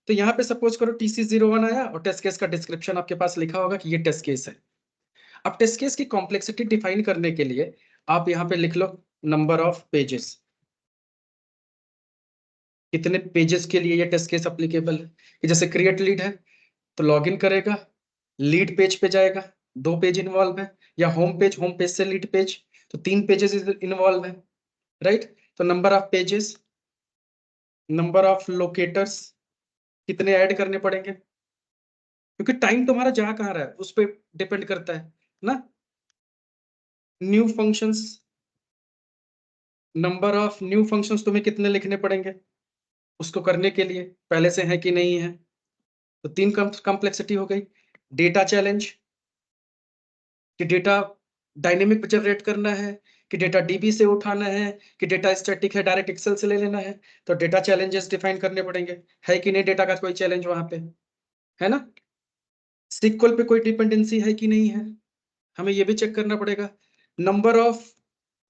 S1: तो यहाँ पे सपोज करो TC01 आया, और टेस्ट केस का डिस्क्रिप्शन आपके पास लिखा होगा कि ये टेस्ट केस है। अब टेस्ट केस की कॉम्प्लेक्सिटी डिफाइन करने के लिए आप यहाँ पे लिख लो नंबर ऑफ पेजेस, कितने पेजेस के लिए ये टेस्ट केस अप्लीकेबल है। कि जैसे क्रिएट लीड है, तो लॉग इन करेगा, लीड पेज पे जाएगा, 2 पेज इन्वॉल्व है, या होम पेज से लीड पेज, तो 3 पेजेस इन्वॉल्व है, राइट। तो number of pages, number of locators, कितने ऐड करने पड़ेंगे, क्योंकि टाइम तुम्हारा जहां कहाँ रहा है उस पर डिपेंड करता है ना। New functions, number of new functions तुम्हें कितने लिखने पड़ेंगे उसको करने के लिए, पहले से है कि नहीं है। तो 3 कॉम्प्लेक्सिटी हो गई। डेटा चैलेंज, कि डेटा डायनेमिक जनरेट करना है, कि डेटा डीबी से उठाना है, कि डेटा स्टैटिक है डायरेक्ट एक्सेल से ले लेना है। तो डेटा चैलेंजेस डिफाइन करने पड़ेंगे, है कि नहीं डेटा का कोई चैलेंज वहां पे, है ना। सिक्वल पे कोई डिपेंडेंसी है कि नहीं है, हमें ये भी चेक करना पड़ेगा। नंबर ऑफ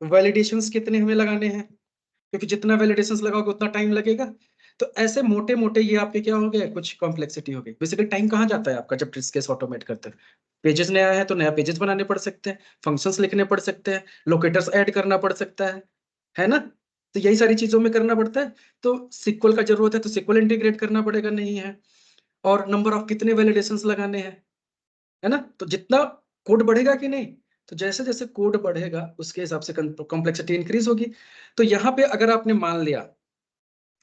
S1: वैलिडेशंस कितने हमें लगाने हैं, क्योंकि जितना वैलिडेशंस लगाओगे उतना टाइम लगेगा। तो ऐसे मोटे मोटे ये आपके क्या हो गए, कुछ कॉम्प्लेक्सिटी हो गई। बेसिकली टाइम कहाँ जाता है आपका जब टेस्ट केस ऑटोमेट करते हैं? पेजेस नया है तो नया पेजेस बनाने पड़ सकते हैं, फंक्शंस लिखने पड़ सकते हैं, लोकेटर्स ऐड करना पड़ सकता है ना। तो यही सारी चीजों में करना पड़ता है। तो सिक्वल का जरूरत है तो सिक्वल इंटीग्रेट करना पड़ेगा, नहीं है। और नंबर ऑफ कितने वैलिडेशंस लगाने हैं, है ना। तो जितना कोड बढ़ेगा कि नहीं, तो जैसे जैसे कोड बढ़ेगा उसके हिसाब से कॉम्प्लेक्सिटी इंक्रीज होगी। तो यहाँ पे अगर आपने मान लिया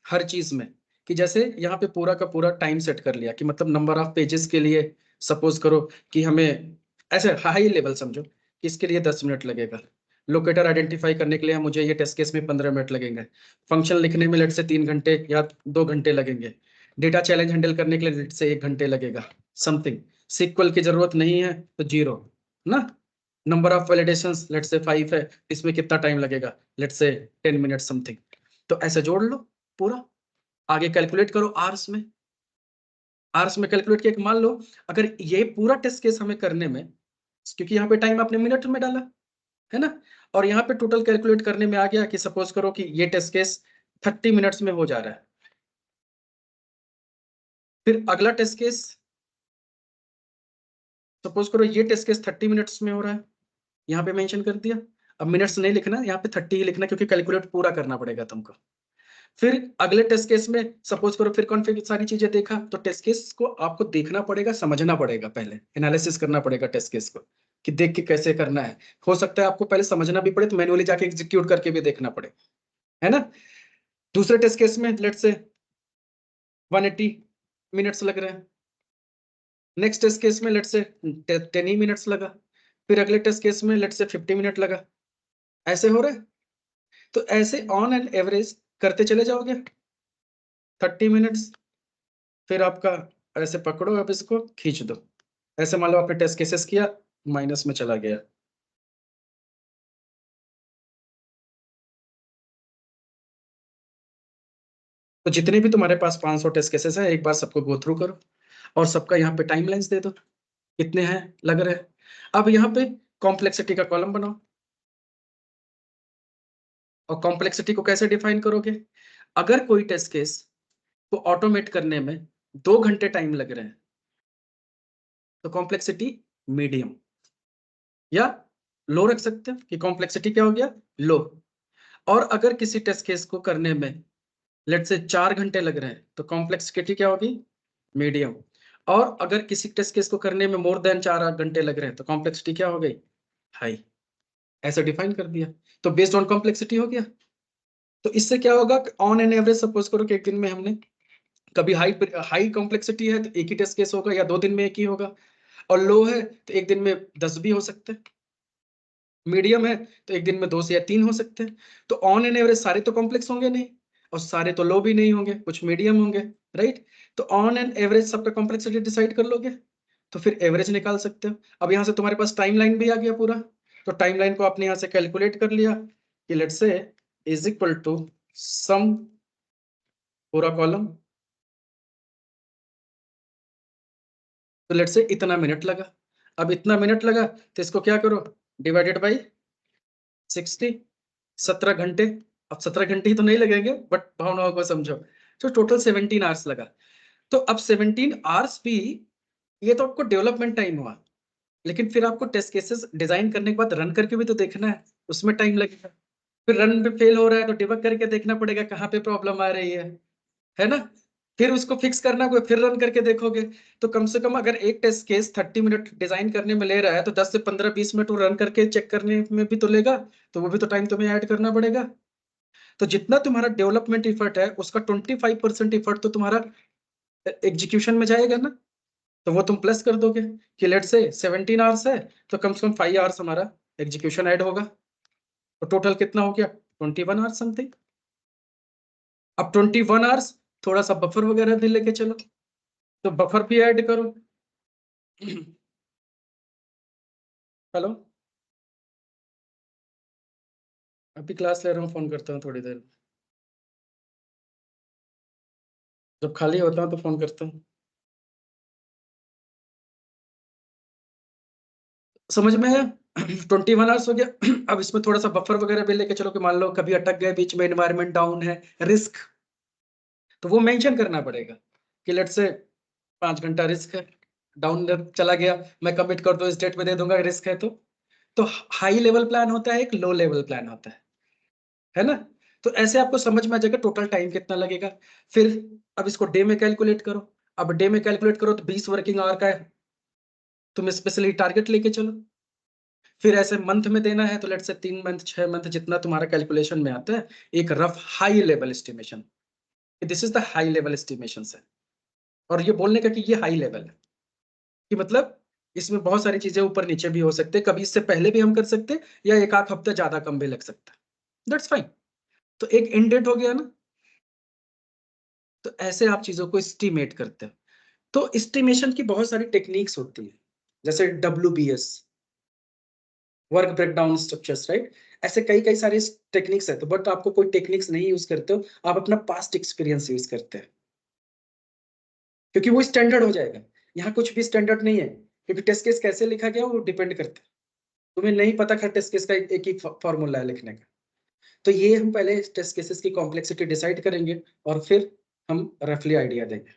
S1: हर चीज में, कि जैसे यहाँ पे पूरा का पूरा टाइम सेट कर लिया, कि मतलब नंबर ऑफ पेजेस के लिए सपोज करो कि हमें ऐसे हाई लेवल समझो कि इसके लिए 10 मिनट लगेगा, लोकेटर आइडेंटिफाई करने के लिए मुझे ये टेस्ट केस में 15 मिनट लगेंगे, फंक्शन लिखने में लेट से 3 घंटे या 2 घंटे लगेंगे, डेटा चैलेंज हैंडल करने के लिए लेट से 1 घंटे लगेगा, समथिंग। सिक्वल की जरूरत नहीं है तो 0 ना। नंबर ऑफ वैलिडेशंस लेट से 5 है, इसमें कितना टाइम लगेगा, लेट से 10 मिनट समथिंग। तो ऐसे जोड़ लो पूरा, आगे कैलकुलेट करो आवर्स में, आवर्स में कैलकुलेट किया कि मान लो अगर ये पूरा टेस्ट केस हमें करने में, क्योंकि यहाँ पे टाइम आपने मिनट में डाला है ना, और यहाँ पे टोटल कैलकुलेट करने में आ गया कि सपोज करो कि ये टेस्ट केस 30 मिनट्स में हो जा रहा है, फिर अगला टेस्ट केस सपोज करो ये टेस्ट केस 30 मिनट्स में हो रहा है, यहाँ पे मेंशन कर दिया। अब मिनट्स नहीं लिखना, यहाँ पे 30 ही लिखना, क्योंकि कैलकुलेट पूरा करना पड़ेगा तुमको। फिर अगले टेस्ट केस में सपोज करो फिर कॉन्फ़िग सारी चीजें देखा, तो टेस्ट केस को आपको देखना पड़ेगा, समझना पड़ेगा, पहले एनालिसिस करना पड़ेगा टेस्ट केस को कि देख के कैसे करना है। हो सकता है आपको पहले समझना भी पड़े, तो मैनुअली जाके एग्जीक्यूट करके भी देखना पड़े, है ना। दूसरे टेस्ट केस में लेट्स से 180 मिनट्स लग रहे हैं, नेक्स्ट टेस्ट केस में लेट्स से 10 ही मिनट्स लगा, फिर अगले टेस्ट केस में लेट्स से 50 मिनट लगा, ऐसे हो रहा है। तो ऐसे ऑन एन एवरेज करते चले जाओगे 30 मिनट्स, फिर आपका ऐसे पकड़ो, अब इसको खींच दो, ऐसे मान लो आपने टेस्ट केसेस किया, माइनस में चला गया। तो जितने भी तुम्हारे पास 500 टेस्ट केसेस हैं, एक बार सबको गो थ्रू करो और सबका यहाँ पे टाइमलाइंस दे दो, कितने हैं लग रहे हैं। अब यहाँ पे कॉम्प्लेक्सिटी का कॉलम बनाओ, और कॉम्प्लेक्सिटी को कैसे डिफाइन करोगे? अगर कोई टेस्ट केस को ऑटोमेट करने में 2 घंटे टाइम लग रहे हैं, तो कॉम्प्लेक्सिटी मीडियम या लो रख सकते हैं कि कॉम्प्लेक्सिटी क्या हो गया, लो। और अगर किसी टेस्ट केस को करने में लेट से 4 घंटे लग रहे हैं, तो कॉम्प्लेक्सिटी क्या होगी, मीडियम। और अगर किसी टेस्ट केस को करने में मोर देन 4 घंटे लग रहे हैं, तो कॉम्प्लेक्सिटी क्या हो गई, हाई। ऐसे डिफाइन कर दिया, तो बेस्ड ऑन कॉम्प्लेक्सिटी हो गया। तो इससे क्या होगा, ऑन एन एवरेज सपोज करो कि एक दिन में हमने कभी हाई हाई कॉम्प्लेक्सिटी है तो एक ही टेस्ट केस होगा, या 2 दिन में एक ही होगा, और लो है तो एक दिन में 10 भी हो सकते हैं, मीडियम है तो एक दिन में 2 से या 3 हो सकते हैं। तो ऑन एन एवरेज सारे तो कॉम्प्लेक्स होंगे नहीं, और सारे तो लो भी नहीं होंगे, कुछ मीडियम होंगे, राइट। तो ऑन एन एवरेज सबका कॉम्प्लेक्सिटी डिसाइड कर लोगे, तो फिर एवरेज निकाल सकते हो। अब यहाँ से तुम्हारे पास टाइमलाइन भी आ गया पूरा, तो टाइमलाइन को आपने यहाँ से कैलकुलेट कर लिया कि let's say is equal to some पूरा कॉलम, तो लेट्स से इतना मिनट लगा। अब इतना मिनट लगा तो इसको क्या करो, डिवाइडेड बाई 60, 17 घंटे। अब 17 घंटे ही तो नहीं लगेंगे, बट भावनाओं को समझो, तो टोटल 17 आवर्स लगा। तो अब 17 आवर्स भी, ये तो आपको डेवलपमेंट टाइम हुआ, लेकिन फिर आपको टेस्ट केसेस डिजाइन करने के बाद रन करके भी तो देखना है, उसमें टाइम लगेगा। फिर रन पे फेल हो रहा है तो डिबग करके देखना पड़ेगा कहाँ पे प्रॉब्लम आ रही है ना। फिर उसको फिक्स करना होगा, फिर रन करके देखोगे। तो कम से कम अगर एक टेस्ट केस 30 मिनट डिजाइन करने में ले रहा है, तो 10 से 15-20 मिनट वो रन करके चेक करने में भी तो लेगा, तो वो भी तो टाइम तुम्हें ऐड करना पड़ेगा। तो जितना तुम्हारा डेवलपमेंट इफर्ट है, उसका 25% इफर्ट तो तुम्हारा एग्जीक्यूशन में जाएगा ना, तो वो तुम प्लस कर दोगे कि लेट से 17 आवर्स है, तो कम से कम 5 आवर्स हमारा एग्जीक्यूशन ऐड होगा, तो टोटल कितना हो गया, 21 आवर्स समथिंग। अब 21 आवर्स, थोड़ा सा बफर वगैरह भी लेके चलो, तो बफर भी ऐड करो। हेलो, अभी क्लास ले रहा हूँ, फोन करता हूँ थोड़ी देर, जब खाली होता हूँ तो फोन करता हूँ। समझ में है? 21 आवर्स हो गया। अब इसमें थोड़ा सा बफर वगैरह भी लेके चलो कि मान लो कभी अटक गए बीच में, एनवायरनमेंट डाउन है, रिस्क, तो वो मेंशन करना पड़ेगा कि लेट से 5 घंटा रिस्क है, डाउन चला गया, मैं कमिट कर दो इस डेट में दे दूंगा, रिस्क है तो हाई लेवल प्लान होता है, एक लो लेवल प्लान होता है ना। तो ऐसे आपको समझ में आ जाएगा टोटल टाइम कितना लगेगा। फिर अब इसको डे में कैलकुलेट करो, अब डे में कैलकुलेट करो तो 20 वर्किंग आवर का है, तुम स्पेशली टारगेट लेके चलो। फिर ऐसे मंथ में देना है, तो लेट से 3 मंथ 6 मंथ जितना तुम्हारा कैलकुलेशन में आता है, एक rough high level estimation, this is the high level estimation है। और ये बोलने का कि ये हाई लेवल है कि मतलब इसमें बहुत सारी चीजें ऊपर नीचे भी हो सकते हैं, कभी इससे पहले भी हम कर सकते हैं, या एक आध हफ्ते ज्यादा कम भी लग सकता है, दैट्स फाइन। तो एक एंड डेट हो गया ना। तो ऐसे आप चीजों को एस्टिमेट करते हो। तो एस्टिमेशन की बहुत सारी टेक्निक्स होती है, जैसे WBS, work breakdown structures, right. ऐसे कई कई सारे टेक्निक्स है, तो बट आपको कोई टेक्निक्स नहीं यूज करते हो, आप अपना पास्ट एक्सपीरियंस यूज करते हैं। क्योंकि वो स्टैंडर्ड हो जाएगा। यहाँ कुछ भी स्टैंडर्ड नहीं है, क्योंकि टेस्ट केस कैसे लिखा गया वो डिपेंड करता है। तुम्हें नहीं पता था टेस्ट केस का एक ही फॉर्मूला है लिखने का। तो ये हम पहले टेस्ट केसेस की कॉम्प्लेक्सिटी डिसाइड करेंगे और फिर हम रफली आइडिया देंगे।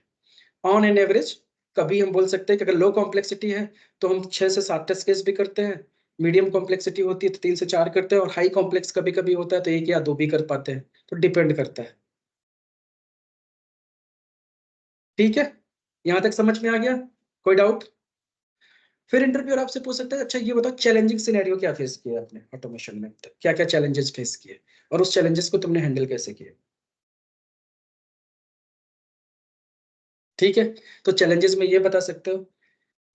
S1: ऑन एन एवरेज कभी हम बोल सकते हैं कि अगर लो कॉम्प्लेक्सिटी है तो हम 6 से 7 टेस्ट केस भी करते हैं, मीडियम कॉम्प्लेक्सिटी होती है तो 3 से 4 करते हैं, और हाई कॉम्प्लेक्स कभी कभी होता है तो 1 या 2 भी कर पाते हैं, तो डिपेंड करता है। ठीक है, यहां तक समझ में आ गया? कोई डाउट? फिर इंटरव्यूअर आपसे पूछ सकता है, अच्छा ये बताओ चैलेंजिंग सिनेरियो क्या फेस किया आपने ऑटोमेशन में, क्या क्या चैलेंजेस फेस किए और उस चैलेंजेस को तुमने हैंडल कैसे किया। ठीक है, तो चैलेंजेस में ये बता सकते हो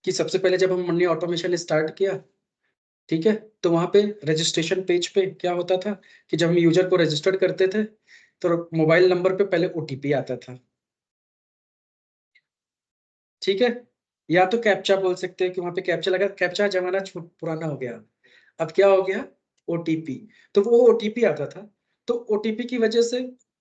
S1: कि सबसे पहले जब हमने ऑटोमेशन स्टार्ट किया, ठीक है, तो वहां पे रजिस्ट्रेशन पेज पे क्या होता था कि जब हम यूजर को रजिस्टर करते थे तो मोबाइल नंबर पे पहले ओटीपी आता था। ठीक है, या तो कैप्चा बोल सकते हैं कि वहां पे कैप्चा लगा, कैप्चा जमाना पुराना हो गया, अब क्या हो गया, ओटीपी। तो वो ओटीपी आता था, तो ओटीपी की वजह से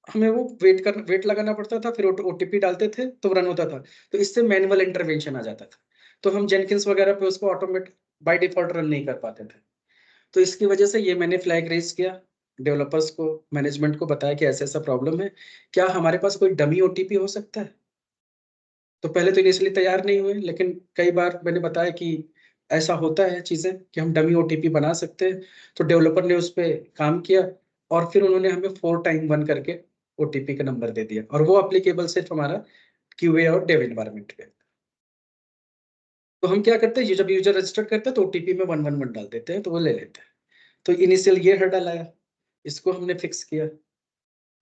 S1: हमें वो वेट लगाना पड़ता था, फिर ओटीपी डालते थे तो रन होता था। तो इससे मैनुअल इंटरवेंशन आ जाता था, तो हम जेनकिंस वगैरह पे उसको ऑटोमेट बाय डिफॉल्ट रन नहीं कर पाते थे। तो इसकी वजह से ये मैंने फ्लैग रेज किया, डेवलपर्स को, मैनेजमेंट को बताया कि ऐसा ऐसा प्रॉब्लम है, क्या हमारे पास कोई डमी ओटीपी हो सकता है। तो पहले तो इनिशियली तैयार नहीं हुए, लेकिन कई बार मैंने बताया कि ऐसा होता है चीजें कि हम डमी ओटीपी बना सकते हैं। तो डेवलपर ने उस पर काम किया और फिर उन्होंने हमें 4x1 करके ओटीपी का नंबर दे दिया, और वो अप्लीकेबल सिर्फ हमारा क्यूए और डेव एनवायरमेंट पे। तो हम क्या करते हैं, ये जब यूजर रजिस्टर करते हैं तो ओटीपी में 111 डाल देते हैं तो वो ले लेते हैं। तो इनिशियल ये हर्डल आया, इसको हमने फिक्स किया।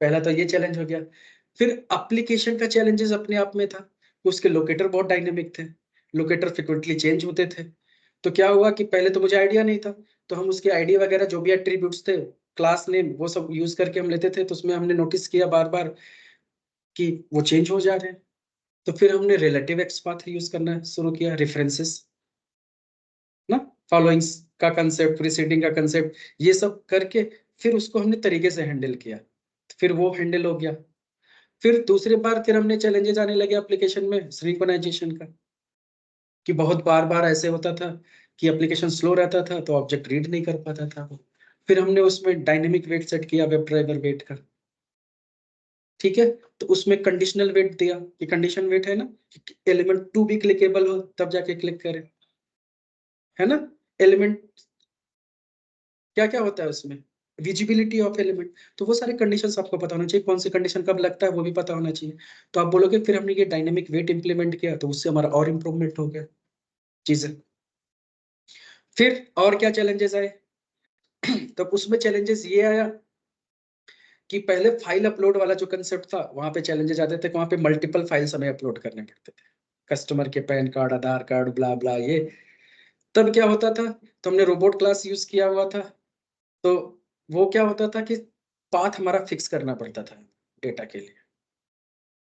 S1: पहला तो ये चैलेंज हो गया। फिर एप्लीकेशन का चैलेंजेस अपने आप में था, उसके लोकेटर बहुत डायनेमिक थे, लोकेटर फ्रिक्वेंटली चेंज होते थे। तो क्या हुआ कि पहले तो मुझे आइडिया नहीं था, तो हम उसके आईडी वगैरह जो भी एट्रीब्यूट्स थे, क्लास नेम, वो सब यूज करके हम लेते थे। तो उसमें हमने नोटिस किया बार बार कि वो चेंज हो जा रहे हैं। तो फिर हमने रिलेटिव एक्सपाथ यूज करना शुरू किया, रेफरेंसेस ना, फॉलोइंग्स का कंसेप्ट, प्रीसीडिंग का कंसेप्ट, ये सब करके फिर उसको हमने तरीके से हैंडल किया। फिर वो हैंडल हो गया। फिर दूसरी बार फिर हमने चैलेंजेस आने लगे एप्लीकेशन में सिंक्रोनाइजेशन का, कि बहुत बार बार ऐसे होता था कि एप्लीकेशन स्लो रहता था तो ऑब्जेक्ट रीड नहीं कर पाता था वो। फिर हमने उसमें डायनेमिक वेट सेट किया, वेब ड्राइवर वेट का। ठीक है, तो उसमें कंडीशनल वेट दिया कि कंडीशन वेट है ना, एलिमेंट टू भी क्लिकेबल हो तब जाके क्लिक करें, है ना। एलिमेंट क्या क्या होता है उसमें, विजिबिलिटी ऑफ एलिमेंट, तो वो सारे कंडीशंस आपको पता होना चाहिए, कौन सी कंडीशन कब लगता है वो भी पता होना चाहिए। तो आप बोलोगे फिर हमने ये डायनेमिक वेट इंप्लीमेंट किया तो उससे हमारा और इंप्रूवमेंट हो गया चीजें। फिर और क्या चैलेंजेस आए तो उसमें चैलेंजेस ये आया कि पहले फाइल अपलोड वाला जो कंसेप्ट था, वहां पे चैलेंजेस आते थे, वहां पे मल्टीपल फाइल्स हमें अपलोड करने पड़ते थे, कस्टमर के पैन कार्ड, आधार कार्ड, ब्ला ब्ला ये। तब क्या होता था, तो हमने रोबोट क्लास यूज किया हुआ था। तो वो क्या होता था कि पाथ हमारा फिक्स करना पड़ता था डेटा के लिए,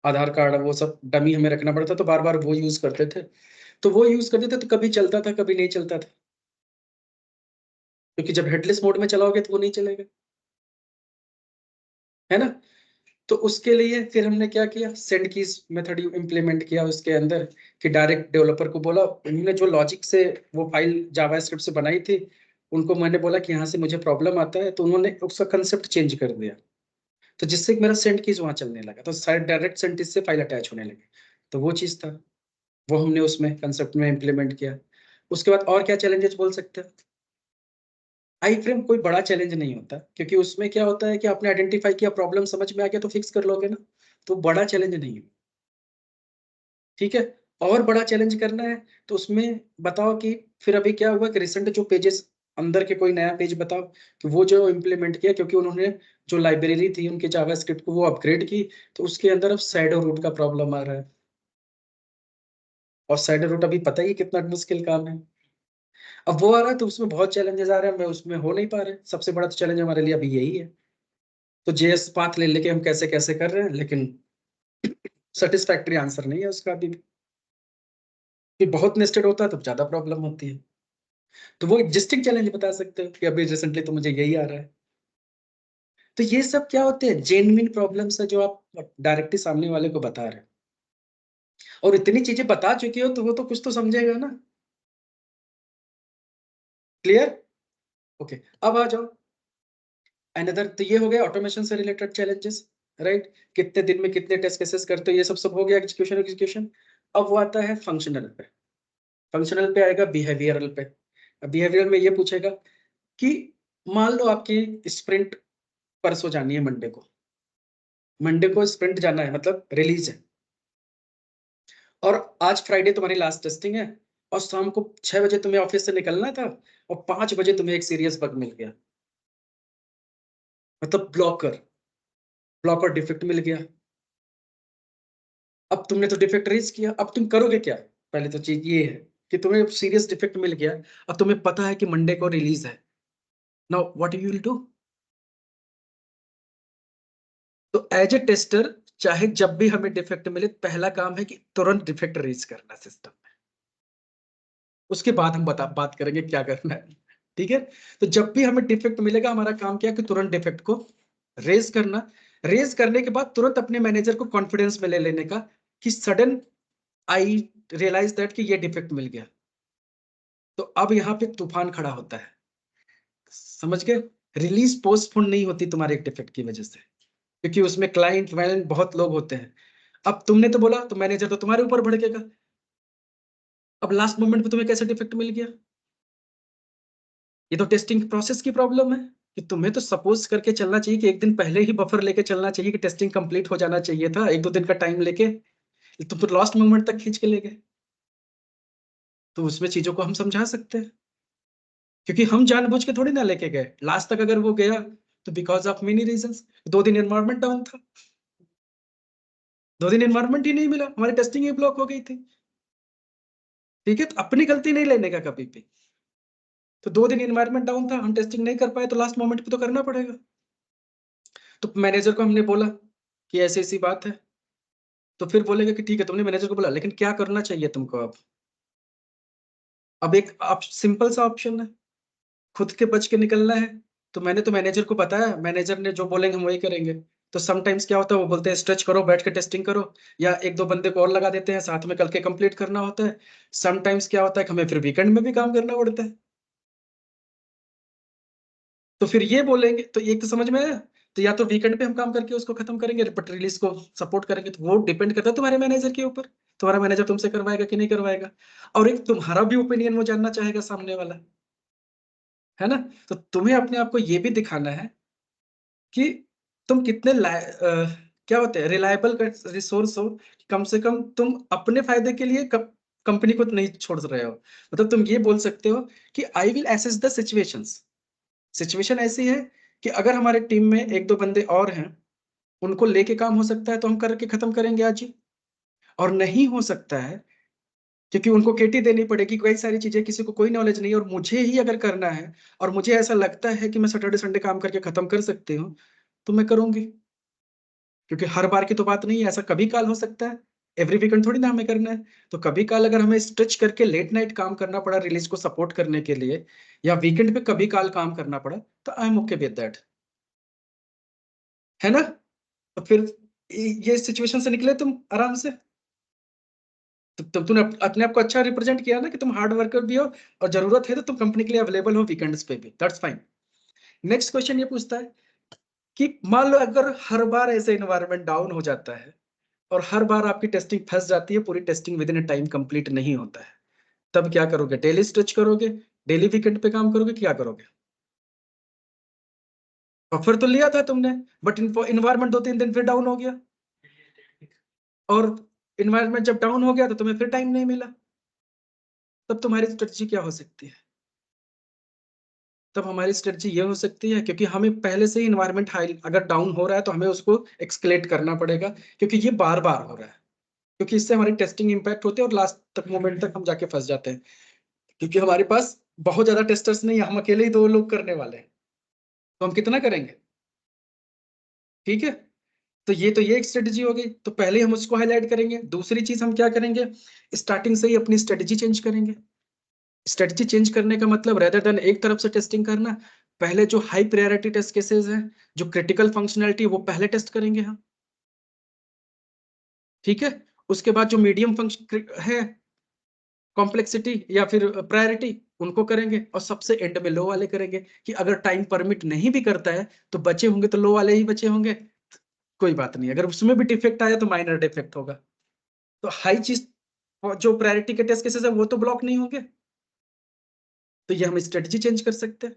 S1: आधार कार्ड वो सब डमी हमें रखना पड़ता, तो बार बार वो यूज करते थे। तो वो यूज करते थे तो कभी चलता था कभी नहीं चलता था, क्योंकि जब हेडलेस मोड में चलाओगे तो वो नहीं चलेगा, है ना। तो उसके लिए फिर हमने क्या किया, सेंड कीज मेथड इंप्लीमेंट किया उसके अंदर, कि डायरेक्ट डेवलपर को बोला, उन्होंने जो लॉजिक से वो फाइल जावास्क्रिप्ट से बनाई थी, उनको मैंने बोला कि यहाँ से मुझे प्रॉब्लम आता है, तो उन्होंने उसका कंसेप्ट चेंज कर दिया, तो जिससे मेरा सेंड कीज वहां चलने लगा, तो साइड डायरेक्ट सेंड कीज से फाइल अटैच होने लगी। तो वो चीज था, वो हमने उसमें कंसेप्ट में इम्प्लीमेंट किया। उसके बाद और क्या चैलेंजेस बोल सकते हैं। आई फ्रेम कोई बड़ा चैलेंज नहीं होता, क्योंकि उसमें क्या होता है कि आपने आइडेंटिफाई किया, प्रॉब्लम समझ में आ गया तो फिक्स कर लोगे ना, तो बड़ा चैलेंज नहीं है। ठीक है, और बड़ा चैलेंज करना है तो उसमें बताओ कि फिर अभी क्या हुआ कि रिसेंट जो पेजेस, अंदर के कोई नया पेज बताओ कि वो जो इम्प्लीमेंट किया, क्योंकि उन्होंने जो लाइब्रेरी थी उनके जावास्क्रिप्ट को वो अपग्रेड की, तो उसके अंदर अब शैडो रूट का प्रॉब्लम आ रहा है, और शैडो रूट अभी पता ही कितना मुश्किल काम है। अब वो आ रहा है तो उसमें बहुत चैलेंजेस आ रहे हैं, मैं उसमें हो नहीं पा रहे। सबसे बड़ा चैलेंज हमारे लिए अभी यही है। तो जेएस पाथ ले लेके हम कैसे कैसे कर रहे हैं, लेकिन सेटिस्फैक्ट्री आंसर नहीं है उसका अभी भी, कि बहुत नेस्टेड होता है तो ज्यादा प्रॉब्लम होती है। तो वो एग्जिस्टिंग चैलेंज बता सकते हो कि अभी रिसेंटली तो मुझे यही आ रहा है। तो ये सब क्या होते हैं, जेन्युइन प्रॉब्लम्स है जो आप डायरेक्टली सामने वाले को बता रहे हैं। और इतनी चीजें बता चुके हो तो वो तो कुछ तो समझेगा ना। क्लियर? ओके, अब आ जाओ अनदर। तो ये हो गया ऑटोमेशन से रिलेटेड चैलेंजेस, राइट? कितने दिन में कितने टेस्ट केसेस करते हो, ये सब हो गया एग्जीक्यूशन। अब वो आता है फंक्शनल पे। फंक्शनल पे आएगा बिहेवियरल पे। बिहेवियरल में ये पूछेगा कि मान लो आपकी स्प्रिंट परसों जानी है, मंडे को स्प्रिंट जाना है, मतलब रिलीज है, और आज फ्राइडे तुम्हारी लास्ट टेस्टिंग है, और शाम को 6 बजे तुम्हें ऑफिस से निकलना था, और 5 बजे तुम्हें एक सीरियस बग मिल गया, मतलब ब्लॉकर डिफेक्ट मिल गया। अब तुमने तो डिफेक्ट रेज किया, अब तुम करोगे क्या? पहले तो चीज ये है कि तुम्हें सीरियस डिफेक्ट मिल गया, अब तुम्हें पता है कि मंडे को रिलीज है। Now what you will do? तो एज ए टेस्टर, चाहे जब भी हमें डिफेक्ट मिले, पहला काम है कि तुरंत डिफेक्ट रेज करना सिस्टम में। उसके बाद हम बात करेंगे क्या करना है, ठीक है? तो जब भी हमें डिफेक्ट मिलेगा, हमारा काम क्या है कि तुरंत डिफेक्ट को रेज करना। रेज करने के बाद तुरंत अपने मैनेजर को कॉन्फिडेंस में ले लेने का कि सडन आई रियलाइज दैट कि ये डिफेक्ट मिल गया। तो अब यहाँ पे तूफान खड़ा होता है, समझ गए? रिलीज पोस्टपोन नहीं होती तुम्हारे एक डिफेक्ट की वजह से, क्योंकि उसमें क्लाइंट वाइंट बहुत लोग होते हैं। अब तुमने तो बोला तो मैनेजर तो तुम्हारे ऊपर भड़केगा। अब लास्ट मोमेंट पे तुम्हें कैसे डिफेक्ट मिल गया? ये तो टेस्टिंग प्रोसेस की प्रॉब्लम है कि तुम्हें तो सपोज करके चलना चाहिए कि एक दिन पहले ही बफर लेके चलना चाहिए कि टेस्टिंग कंप्लीट हो जाना चाहिए था, 1-2 दिन का टाइम लेके। तुम तो लास्ट मोमेंट तक खींच के ले गए। तो उसमें चीजों को हम समझा सकते हैं, क्योंकि हम जानबूझ के थोड़ी ना लेके गए लास्ट तक। अगर वो गया तो बिकॉज ऑफ मेनी रीजंस। 2 दिन एनवायरमेंट डाउन था, 2 दिन एनवायरमेंट ही नहीं मिला, हमारी टेस्टिंग ही ब्लॉक हो गई थी। ठीक है, तो अपनी गलती नहीं लेने का कभी भी। तो 2 दिन एनवायरमेंट डाउन था, हम टेस्टिंग नहीं कर पाए, तो लास्ट मोमेंट पे तो करना पड़ेगा। तो मैनेजर को हमने बोला कि ऐसी ऐसी बात है, तो फिर बोलेगा कि ठीक है, तुमने मैनेजर को बोला, लेकिन क्या करना चाहिए तुमको अब एक आप सिंपल सा ऑप्शन है, खुद के बच के निकलना है। तो मैंने तो मैनेजर को बताया, मैनेजर ने जो बोलेंगे हम वही करेंगे। तो समटाइम्स क्या होता है, वो बोलते हैं स्ट्रेच करो, बैठ के टेस्टिंग करो, या 1-2 बंदे को और लगा देते हैं, साथ में कल के कंप्लीट करना होता है। समटाइम्स क्या होता है कि हमें फिर वीकेंड में भी काम करना पड़ता है। तो फिर ये बोलेंगे, तो एक तो समझ में आया। तो या तो वीकेंड पे हम काम करके उसको खत्म करेंगे, बट रिलीज को सपोर्ट करेंगे, तो वो डिपेंड करता है तुम्हारे मैनेजर के ऊपर। तुम्हारा मैनेजर तुमसे करवाएगा कि नहीं करवाएगा। और एक तुम्हारा भी ओपिनियन वो जानना चाहेगा सामने वाला, है ना? तो तुम्हें अपने आप को ये भी दिखाना है कि तुम कितने क्या होते हैं, रिलायबल रिसोर्स हो। कम से कम तुम अपने फायदे के लिए कंपनी को नहीं छोड़ रहे हो। मतलब तुम ये बोल सकते हो कि I will assess the situations. Situation ऐसी है कि अगर हमारे टीम में 1-2 बंदे और हैं, उनको लेके काम हो सकता है तो हम करके खत्म करेंगे आज ही। और नहीं हो सकता है क्योंकि उनको केटी देनी पड़ेगी, कई सारी चीजें किसी को कोई नॉलेज नहीं है, और मुझे ही अगर करना है, और मुझे ऐसा लगता है कि मैं सैटरडे संडे काम करके खत्म कर सकती हूँ, तो मैं करूंगी। क्योंकि हर बार की तो बात नहीं है, ऐसा कभी काल हो सकता है। एवरी वीकेंड थोड़ी ना हमें करना है। तो कभी काल अगर हमें स्ट्रेच करके लेट नाइट काम करना पड़ा रिलीज को सपोर्ट करने के लिए, या वीकेंड पे कभी काल काम करना पड़ा, तो I am okay with that, है ना? तो फिर ये सिचुएशन से निकले तुम आराम से। तो तुमने अपने आप को अच्छा रिप्रेजेंट किया ना कि तुम हार्ड वर्कर भी हो, और जरूरत है तो तुम कंपनी के लिए अवेलेबल हो वीकेंड्स पे भी, दैट्स फाइन। नेक्स्ट क्वेश्चन ये पूछता है कि मान लो अगर हर बार ऐसे इन्वायरमेंट डाउन हो जाता है, और हर बार आपकी टेस्टिंग फंस जाती है, पूरी testing with in time complete नहीं होता है, तब क्या करोगे? डेली स्ट्रेच करोगे, डेली वीकेंड पे काम करोगे, क्या करोगे? ऑफर तो लिया था तुमने, बट इन्वायरमेंट 2-3 दिन फिर डाउन हो गया, और इन्वायरमेंट जब डाउन हो गया तो तुम्हें फिर टाइम नहीं मिला। तब तुम्हारी स्ट्रेटजी क्या हो सकती है? तब हमारी स्ट्रेटजी ये हो सकती है, क्योंकि हमें पहले से ही इन्वायरमेंट हाई अगर डाउन हो रहा है तो हमें उसको एक्सकेलेट करना पड़ेगा, क्योंकि ये बार बार हो रहा है। क्योंकि इससे हमारी टेस्टिंग इंपैक्ट होती है, और लास्ट तक मोमेंट तक हम जाके फंस जाते हैं, क्योंकि हमारे पास बहुत ज्यादा टेस्टर्स नहीं है, हम अकेले ही 2 लोग करने वाले हैं, तो हम कितना करेंगे? ठीक है, तो ये एक स्ट्रेटजी हो गई, तो पहले हम उसको हाईलाइट करेंगे। दूसरी चीज हम क्या करेंगे, स्टार्टिंग से ही अपनी स्ट्रेटजी चेंज करेंगे। स्ट्रेटजी चेंज करने का मतलब रेदर देन एक तरफ से टेस्टिंग करना, पहले जो हाई प्रायोरिटी टेस्ट केसेस हैं, जो क्रिटिकल फंक्शनैलिटी, वो पहले टेस्ट करेंगे हम। ठीक है, उसके बाद जो मीडियम फंक्शन है, कॉम्प्लेक्सिटी या फिर प्रायोरिटी, उनको करेंगे, और सबसे एंड में लो वाले करेंगे कि अगर टाइम परमिट नहीं भी करता है तो बचे होंगे तो लो वाले ही बचे होंगे, कोई बात नहीं, अगर उसमें भी डिफेक्ट आया तो माइनर डिफेक्ट होगा। तो हाई चीज जो प्रायोरिटी के टेस्ट केसेस है वो तो ब्लॉक नहीं होंगे, तो ये हम स्ट्रेटजी चेंज कर सकते हैं।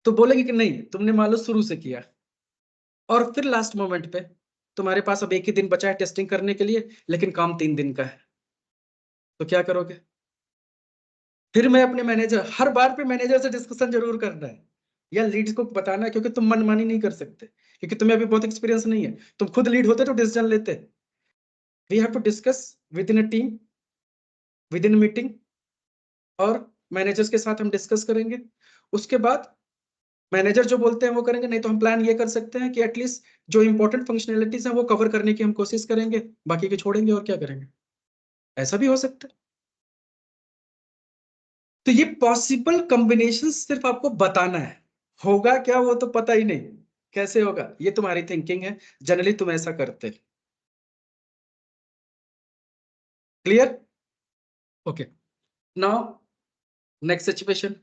S1: तो बोलेंगे कि नहीं तुमने मान लो शुरू से किया और फिर लास्ट मोमेंट पे तुम्हारे पास अब एक ही दिन बचा है टेस्टिंग करने के लिए, लेकिन काम 3 दिन का है, तो क्या करोगे? फिर मैं अपने मैनेजर, हर बार पे मैनेजर से डिस्कशन जरूर करना है या लीड्स को बताना है, क्योंकि तुम मनमानी नहीं कर सकते, क्योंकि तुम्हें अभी बहुत एक्सपीरियंस नहीं है। तुम खुद लीड होते तो डिसीजन लेते। We have to discuss within a team, within meeting, और मैनेजर्स के साथ हम डिस्कस करेंगे। उसके बाद मैनेजर जो बोलते हैं वो करेंगे, नहीं तो हम प्लान ये कर सकते हैं कि एटलीस्ट जो इंपॉर्टेंट फंक्शनैलिटीज है वो कवर करने की हम कोशिश करेंगे, बाकी के छोड़ेंगे, और क्या करेंगे। ऐसा भी हो सकता है। तो ये पॉसिबल कॉम्बिनेशन सिर्फ आपको बताना है, होगा क्या वो तो पता ही नहीं, कैसे होगा ये तुम्हारी थिंकिंग है, जनरली तुम ऐसा करते। Clear? Okay, now next situation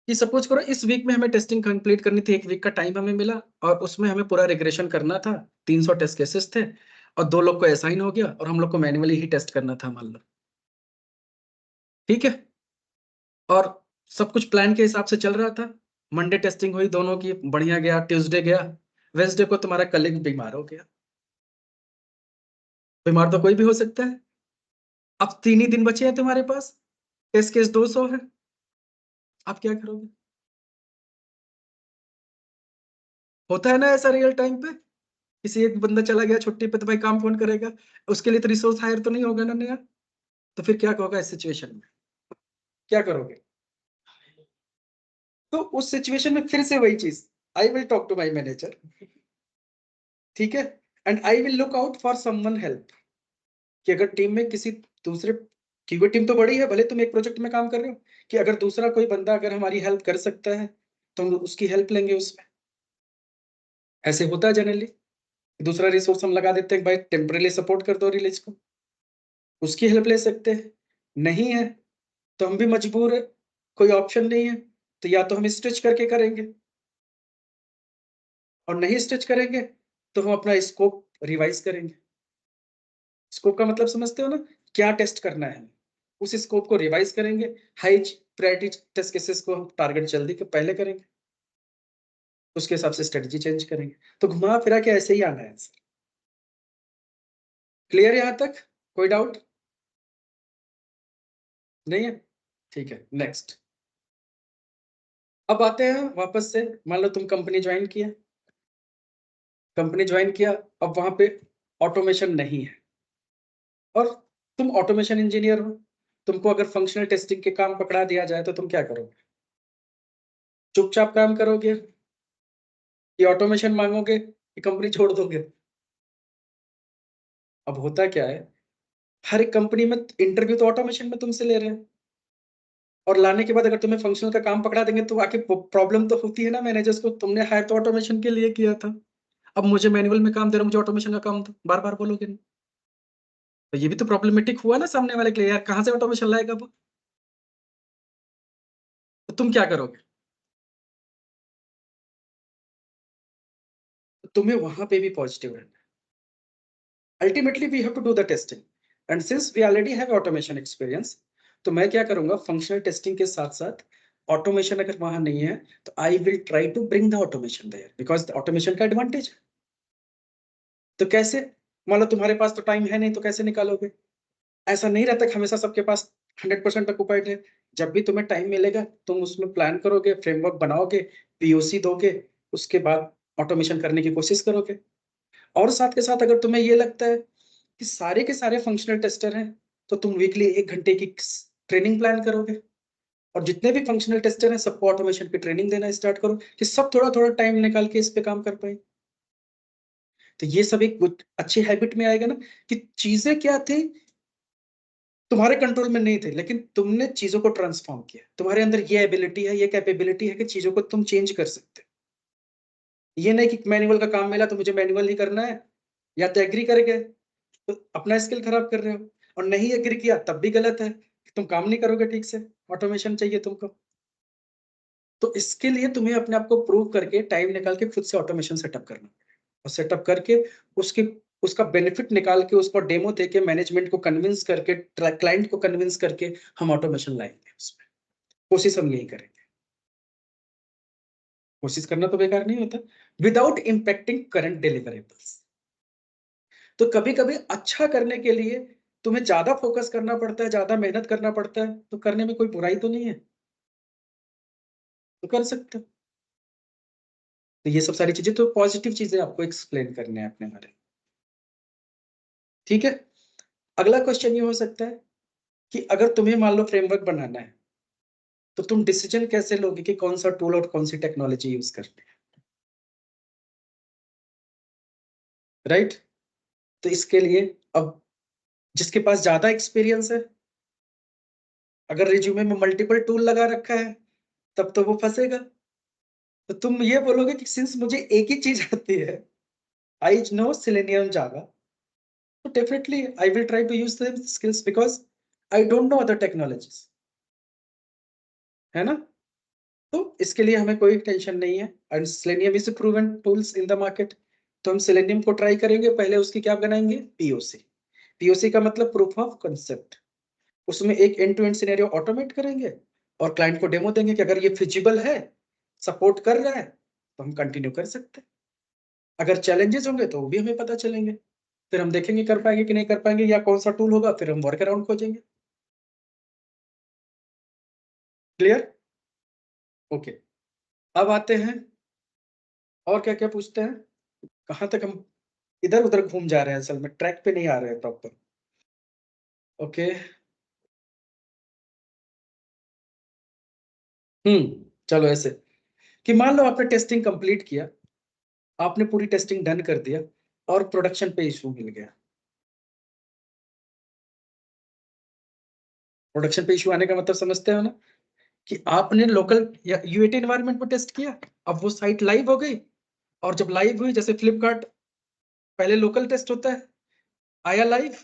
S1: कि सपोज करो इस वीक में हमें टेस्टिंग कंप्लीट करनी थी, 1 वीक का टाइम हमें मिला, और उसमें हमें पूरा रिग्रेशन करना था, 300 टेस्ट केसेस थे, और 2 लोग को असाइन हो गया और हम लोग को मैन्युअली ही टेस्ट करना था, मान लो। ठीक है, और सब कुछ प्लान के हिसाब से चल रहा था। मंडे टेस्टिंग हुई दोनों की, बढ़िया गया। ट्यूसडे गया, वेंसडे को तुम्हारा कलीग बीमार हो गया। बीमार तो कोई भी हो सकता है। अब 3 ही दिन बचे हैं तुम्हारे पास, टेस्ट केस 200 है, आप क्या करोगे? होता है ना ऐसा रियल टाइम पे, किसी एक बंदा चला गया छुट्टी पे तो भाई काम कौन करेगा? उसके लिए तो रिसोर्स हायर तो नहीं होगा ना नया। तो फिर क्या होगा इस सिचुएशन में, क्या करोगे? तो उस सिचुएशन में फिर से वही चीज, I will talk to my manager, ठीक है, and I will look out for someone help, कि अगर टीम में किसी दूसरे, क्योंकि टीम तो बड़ी है, भले तुम एक प्रोजेक्ट में काम कर रहे हो, कि अगर दूसरा कोई बंदा अगर हमारी हेल्प कर सकता है तो हम उसकी हेल्प लेंगे उसमें। ऐसे होता है जनरली, दूसरा रिसोर्स हम लगा देते हैं, भाई टेम्परेली सपोर्ट कर दो रिलीज को, उसकी हेल्प ले सकते हैं। नहीं है तो हम भी मजबूर है, कोई ऑप्शन नहीं है, तो या तो हम स्टिच करके करेंगे, और नहीं स्टिच करेंगे तो हम अपना स्कोप रिवाइज करेंगे। स्कोप का मतलब समझते हो ना, क्या टेस्ट करना है, उस स्कोप को रिवाइज करेंगे। हाई प्रायोरिटी टेस्ट केसेस को हम टारगेट जल्दी के पहले करेंगे, उसके हिसाब से स्ट्रेटजी चेंज करेंगे। तो घुमा फिरा के ऐसे ही आना है। क्लियर यहां तक? कोई डाउट नहीं है? ठीक है, नेक्स्ट। अब आते हैं वापस से, मान लो तुम कंपनी ज्वाइन किया, कंपनी ज्वाइन किया, अब वहां पे ऑटोमेशन नहीं है, और तुम ऑटोमेशन इंजीनियर हो, तुमको अगर फंक्शनल टेस्टिंग के काम पकड़ा दिया जाए तो तुम क्या करोगे? चुपचाप काम करोगे, कि ऑटोमेशन मांगोगे, कि कंपनी छोड़ दोगे? अब होता क्या है, हर एक कंपनी में इंटरव्यू तो ऑटोमेशन में तुमसे ले रहे हैं, और लाने के बाद अगर तुम्हें फंक्शनल का काम पकड़ा देंगे तो आके प्रॉब्लम तो होती है ना मैनेजर्स को, तुमने हायर तो ऑटोमेशन के लिए किया था, अब मुझे मैनुअल में काम दे रहा, मुझे ऑटोमेशन का काम दो, बार बार बोलोगे नहीं। तो ये भी तो प्रॉब्लमेटिक हुआ ना सामने वाले के लिए, यार कहाँ से ऑटोमेशन लाएगा वो? तो तुम क्या करोगे? तो तुम्हें वहां पे भी पॉजिटिव रहना है। Ultimately we have to do the testing, and since we already have automation experience, तो मैं क्या करूंगा, फंक्शनल टेस्टिंग के साथ साथ ऑटोमेशन अगर वहां नहीं है तो I will try to bring the automation there, because automation का एडवांटेज है। तो कैसे? मान लो तुम्हारे पास तो टाइम है नहीं, तो कैसे निकालोगे? ऐसा नहीं रहता कि हमेशा सबके पास 100% ऑक्युपाइड है। जब भी तुम्हें टाइम मिलेगा तुम उसमें प्लान करोगे, फ्रेमवर्क बनाओगे, पीओसी दोगे, उसके बाद ऑटोमेशन करने की कोशिश करोगे। और साथ के साथ अगर तुम्हें ये लगता है कि सारे के सारे फंक्शनल टेस्टर हैं, तो तुम वीकली 1 घंटे की ट्रेनिंग प्लान करोगे, और जितने भी फंक्शनल टेस्टर हैं सबको ऑटोमेशन की ट्रेनिंग देना स्टार्ट करो, कि सब थोड़ा थोड़ा टाइम निकाल के इस पे काम कर पाए। तो ये सब एक अच्छी हैबिट में आएगा ना, कि चीजें क्या थी तुम्हारे कंट्रोल में नहीं थे, लेकिन तुमने चीजों को ट्रांसफॉर्म किया, तुम्हारे अंदर ये एबिलिटी है, ये कैपेबिलिटी है कि चीजों को तुम चेंज कर सकते हो। ये नहीं कि मैनुअल का काम मिला तो मुझे मैनुअल ही करना है, या तो एग्री कर गए, तो अपना स्किल खराब कर रहे हो, और नहीं एग्री किया तब भी गलत है, तुम काम नहीं करोगे ठीक से, ऑटोमेशन चाहिए तुमको। तो इसके लिए तुम्हें अपने आप को प्रूव करके टाइम निकाल के खुद से ऑटोमेशन सेटअप करना, और सेटअप करके उसकी उसका बेनिफिट निकाल के उसको डेमो देके मैनेजमेंट को कन्विंस करके क्लाइंट को कन्विंस करके हम ऑटोमेशन लाएंगे उसमें। कोशिश हम यही करेंगे, कोशिश करना तो बेकार नहीं होता, विदाउट इम्पैक्टिंग करंट डिलीवरेबल्स। तो कभी कभी अच्छा करने के लिए तुम्हें ज्यादा फोकस करना पड़ता है, ज्यादा मेहनत करना पड़ता है, तो करने में कोई बुराई तो नहीं है, तो कर सकते हो। तो ये सब सारी चीजें तो पॉजिटिव चीजें आपको एक्सप्लेन करने हैं अपने बारे में, ठीक है। अगला क्वेश्चन ये हो सकता है कि अगर तुम्हें मान लो फ्रेमवर्क बनाना है, तो तुम डिसीजन कैसे लोगे कि कौन सा टूल और कौन सी टेक्नोलॉजी यूज करनी है, राइट। तो इसके लिए अब जिसके पास ज्यादा एक्सपीरियंस है, अगर रिज्यूमे में मल्टीपल टूल लगा रखा है, तब तो वो फंसेगा। तो तुम ये बोलोगे कि सिंस मुझे एक ही चीज आती है, आई नो सेलेनियम जावा, तो definitely I will try to use the skills because I don't know other technologies, है ना। तो इसके लिए हमें कोई टेंशन नहीं है, and selenium is proven tools in the market. तो हम सेलेनियम को ट्राई करेंगे, पहले उसकी क्या बनाएंगे, पीओसी। पीओसी का मतलब प्रूफ ऑफ कंसेप्ट। उसमें एक end to end scenario automate करेंगे और क्लाइंट को डेमो देंगे कि अगर ये फिजिबल है, सपोर्ट कर रहा है, तो हम कंटिन्यू कर सकते हैं। अगर चैलेंजेस होंगे तो वो भी हमें पता चलेंगे, फिर हम देखेंगे कर पाएंगे कि नहीं कर पाएंगे, या कौन सा टूल होगा, फिर हम वर्क अराउंड खोजेंगे। Clear, okay. अब आते हैं, और क्या क्या पूछते हैं, कहाँ तक हम इधर उधर घूम जा रहे हैं, असल में ट्रैक पे नहीं आ रहे हैं प्रॉपर। ओके, चलो ऐसे कि मान लो आपने टेस्टिंग कंप्लीट किया, आपने पूरी टेस्टिंग डन कर दिया, और प्रोडक्शन पे इशू मिल गया। प्रोडक्शन पे इशू आने का मतलब समझते हो ना, कि आपने लोकल या यूएटी एनवायरनमेंट में टेस्ट किया, अब वो साइट लाइव हो गई, और जब लाइव हुई, जैसे फ्लिपकार्ट पहले लोकल टेस्ट होता है, आया लाइव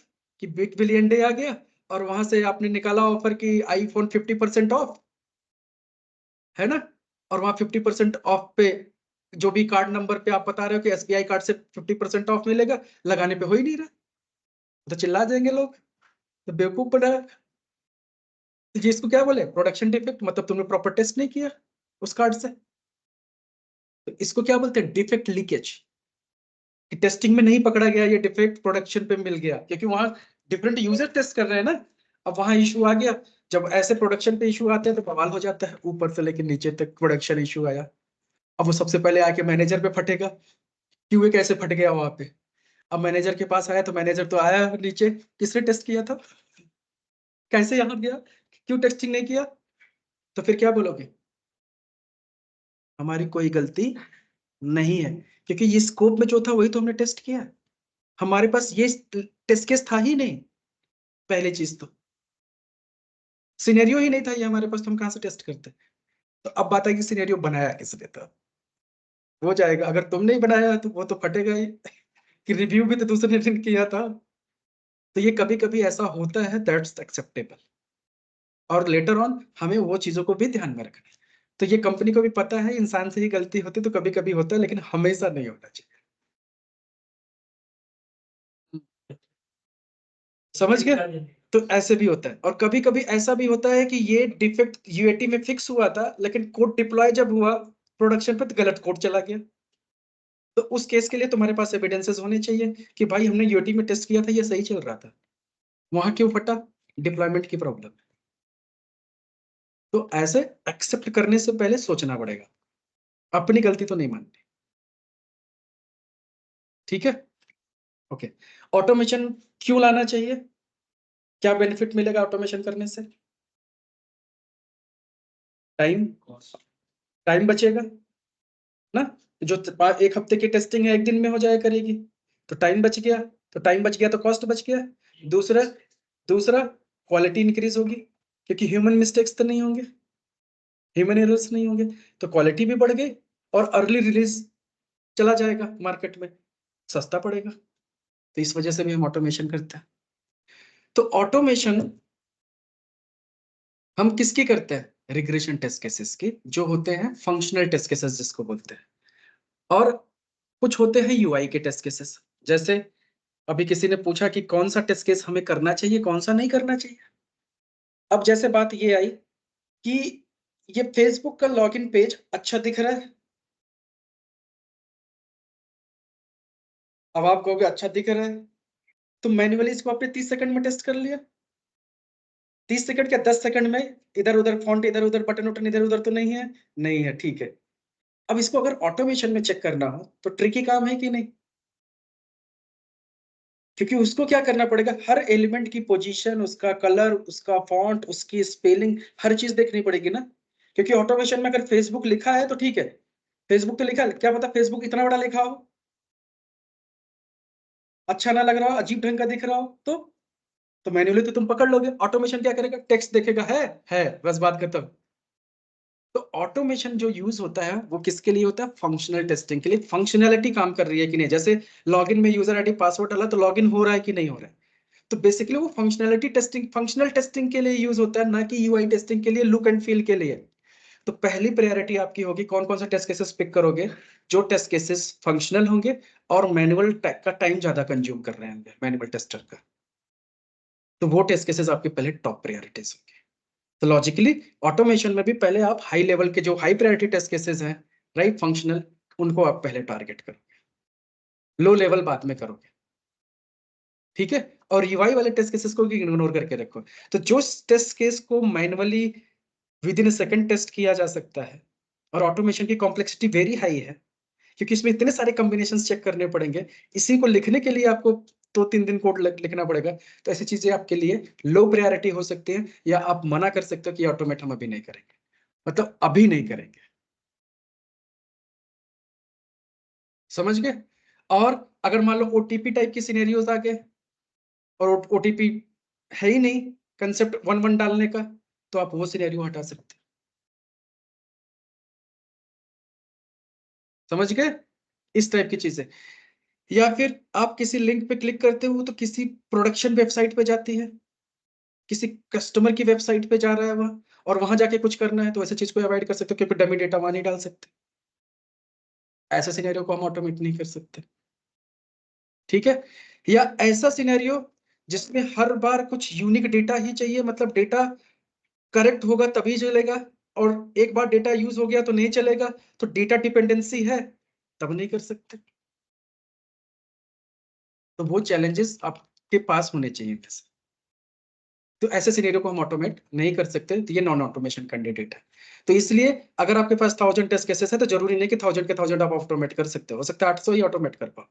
S1: कि बिग बिलियन डे आ गया, और वहां से आपने निकाला ऑफर की आईफोन 50% ऑफ, है ना। और वहां 50% ऑफ पे जो भी कार्ड नंबर पे आप बता रहे हो कि एसबीआई कार्ड से 50% ऑफ मिलेगा, लगाने पे हो ही नहीं रहा, तो चिल्ला जाएंगे लोग, तो बेवकूफ बना। तो ये इसको क्या बोले, प्रोडक्शन डिफेक्ट, मतलब तुमने प्रॉपर टेस्ट नहीं किया उस कार्ड से। तो इसको क्या बोलते हैं, डिफेक्ट लीकेज, कि टेस्टिंग में नहीं पकड़ा गया, ये डिफेक्ट प्रोडक्शन पे मिल गया, क्योंकि वहां डिफरेंट यूजर टेस्ट कर रहे हैं ना। अब वहां इशू आ गया, जब ऐसे प्रोडक्शन पे इशू आते हैं तो बवाल हो जाता है, ऊपर से लेकर नीचे तक प्रोडक्शन इशू आया। अब वो सबसे पहले आके मैनेजर पे फटेगा, क्यों कैसे फट गया वहां पे। अब मैनेजर के पास आया, तो मैनेजर तो आया नीचे, किसने टेस्ट किया था, कैसे यहाँ गया, क्यों टेस्टिंग नहीं किया। तो फिर क्या बोलोगे, हमारी कोई गलती नहीं है, क्योंकि ये स्कोप में जो था वही तो हमने टेस्ट किया, हमारे पास ये टेस्ट केस था ही नहीं। पहली चीज तो सिनेरियो ही नहीं था ये हमारे पास, तो हम कहाँ से टेस्ट करते। तो अब बात है कि सिनेरियो बनाया किसने था, वो जाएगा, अगर तुमने ही बनाया तो वो तो फटेगा ही, कि रिव्यू भी तो दूसरे ने किया था। तो ये कभी कभी ऐसा होता है, दैट्स एक्सेप्टेबल, और लेटर ऑन हमें वो चीजों को भी ध्यान में रखना है। तो ये कंपनी को भी पता है, इंसान से ही गलती होती है, तो कभी कभी होता है, लेकिन हमेशा नहीं होना चाहिए। समझ गए। तो ऐसे भी होता है, और कभी कभी ऐसा भी होता है कि ये डिफेक्ट यूएटी में फिक्स हुआ था, लेकिन कोड डिप्लॉय जब हुआ प्रोडक्शन पे, तो गलत कोड चला गया। तो उस केस के लिए तुम्हारे पास एविडेंसेस होने चाहिए कि भाई हमने यूएटी में टेस्ट किया था, ये सही चल रहा था, वहां क्यों फटा, डिप्लॉयमेंट की प्रॉब्लम। तो ऐसे एक्सेप्ट करने से पहले सोचना पड़ेगा, अपनी गलती तो नहीं माननी, ठीक है। ओके, ऑटोमेशन क्यों लाना चाहिए, क्या बेनिफिट मिलेगा ऑटोमेशन करने से, टाइम, टाइम बचेगा ना, जो एक हफ्ते की टेस्टिंग है, एक दिन में हो जाया करेगी, तो टाइम बच गया, तो टाइम बच गया तो कॉस्ट बच गया। दूसरा दूसरा क्वालिटी इंक्रीज होगी, क्योंकि ह्यूमन मिस्टेक्स तो नहीं होंगे, ह्यूमन एरर्स नहीं होंगे, तो क्वालिटी भी बढ़ गई, और अर्ली रिलीज चला जाएगा मार्केट में, सस्ता पड़ेगा। तो इस वजह से भी हम ऑटोमेशन करते हैं। तो ऑटोमेशन हम किसकी करते हैं? रिग्रेशन टेस्ट केसेस की, जो होते हैं फंक्शनल टेस्ट केसेस जिसको बोलते हैं। और कुछ होते हैं यूआई के टेस्ट केसेस। जैसे अभी किसी ने पूछा कि कौन सा टेस्ट केस हमें करना चाहिए, कौन सा नहीं करना चाहिए। अब जैसे बात ये आई कि ये फेसबुक का लॉगिन पेज अच्छा दिख रहा है। अब आप कहोगे अच्छा दिख रहा है, तो मैन्युअली इसको आपने 30 सेकंड में टेस्ट कर लिया। 30 सेकंड क्या 10 सेकंड में इधर उधर फॉन्ट, इधर उधर बटन उटन इधर उधर तो नहीं है? नहीं है, ठीक है। अब इसको अगर ऑटोमेशन में चेक करना हो तो ट्रिकी काम है कि नहीं? क्योंकि उसको क्या करना पड़ेगा, हर एलिमेंट की पोजीशन, उसका कलर, उसका फॉन्ट, उसकी स्पेलिंग, हर चीज देखनी पड़ेगी ना। क्योंकि ऑटोमेशन में अगर फेसबुक लिखा है तो ठीक है, फेसबुक तो लिखा है, क्या पता फेसबुक इतना बड़ा लिखा हो, अच्छा ना लग रहा हो, अजीब ढंग का दिख रहा हो, तो मैन्युअली तो तुम पकड़ लोगे। ऑटोमेशन क्या करेगा, टेक्स्ट देखेगा, है, बस बात खत्म। तो ऑटोमेशन जो यूज होता है वो किसके लिए होता है? फंक्शनल टेस्टिंग के लिए। फंक्शनैलिटी काम कर रही है कि नहीं, जैसे लॉगिन में यूजर आईडी पासवर्ड डाला तो लॉगिन हो रहा है कि नहीं हो रहा है। तो बेसिकली वो फंक्शनैलिटी टेस्टिंग, फंक्शनल टेस्टिंग के लिए यूज होता है, ना कि यूआई टेस्टिंग के लिए, लुक एंड फील के लिए। तो पहली प्रायोरिटी आपकी होगी कौन कौन सा टेस्ट केसेस पिक करोगे? जो टेस्ट केसेस फंक्शनल होंगे और मैनुअल का टाइम ज्यादा कंज्यूम कर रहे होंगे मैनुअल टेस्टर का, तो वो टेस्ट केसेस आपके पहले टॉप प्रायोरिटीज होंगे। तो लॉजिकली ऑटोमेशन में भी पहले आप हाई लेवल के जो हाई प्रायोरिटी टेस्ट केसेस हैं, राइट, फंक्शनल, उनको आप पहले टारगेट करोगे, लो लेवल बाद में करोगे, ठीक है। और यूआई वाले टेस्ट केसेस को इग्नोर करके रखो। तो जो टेस्ट केस को manually within second test किया जा सकता है, और ऑटोमेशन की कॉम्प्लेक्सिटी वेरी हाई है, क्योंकि इसमें इतने सारे कॉम्बिनेशन चेक करने पड़ेंगे, इसी को लिखने के लिए आपको 2-3 दिन कोड लिखना पड़ेगा। तो ऐसी चीजें आपके लिए लो प्रायोरिटी हो सकती है, या आप मना कर सकते हो कि ऑटोमेट हम अभी नहीं करेंगे, मतलब अभी नहीं करेंगे। समझ गए? और अगर मान लो ओटीपी टाइप की सिनेरियोज आ गए, और ओटीपी है ही नहीं, कंसेप्ट वन वन डालने का, तो आप वो सिनेरियो हटा सकते हैं। समझ गए? इस टाइप की चीजें। या फिर आप किसी लिंक पे क्लिक करते हो तो किसी प्रोडक्शन वेबसाइट पे जाती है, किसी कस्टमर की वेबसाइट पे जा रहा है वह, और वहां जाके कुछ करना है, तो ऐसे चीज को अवॉइड कर सकते हो, क्योंकि डमी डेटा वहां नहीं डाल सकते। ऐसे सिनेरियो को हम ऑटोमेट नहीं कर सकते, ठीक है। या ऐसा सिनेरियो जिसमें हर बार कुछ यूनिक डेटा ही चाहिए, मतलब डेटा करेक्ट होगा तभी चलेगा, और एक बार डेटा यूज हो गया तो नहीं चलेगा, तो डेटा डिपेंडेंसी है, तब नहीं कर सकते। तो वो चैलेंजेस आपके पास होने चाहिए वैसे। तो ऐसे सिनेरियो को हम ऑटोमेट नहीं कर सकते, तो ये नॉन ऑटोमेशन कैंडिडेट है। तो इसलिए अगर आपके पास 1000 टेस्ट केसेस है तो जरूरी नहीं कि 1000 के 1000 आप ऑटोमेट कर सकते हो सकता है 800 ही ऑटोमेट कर पाओ।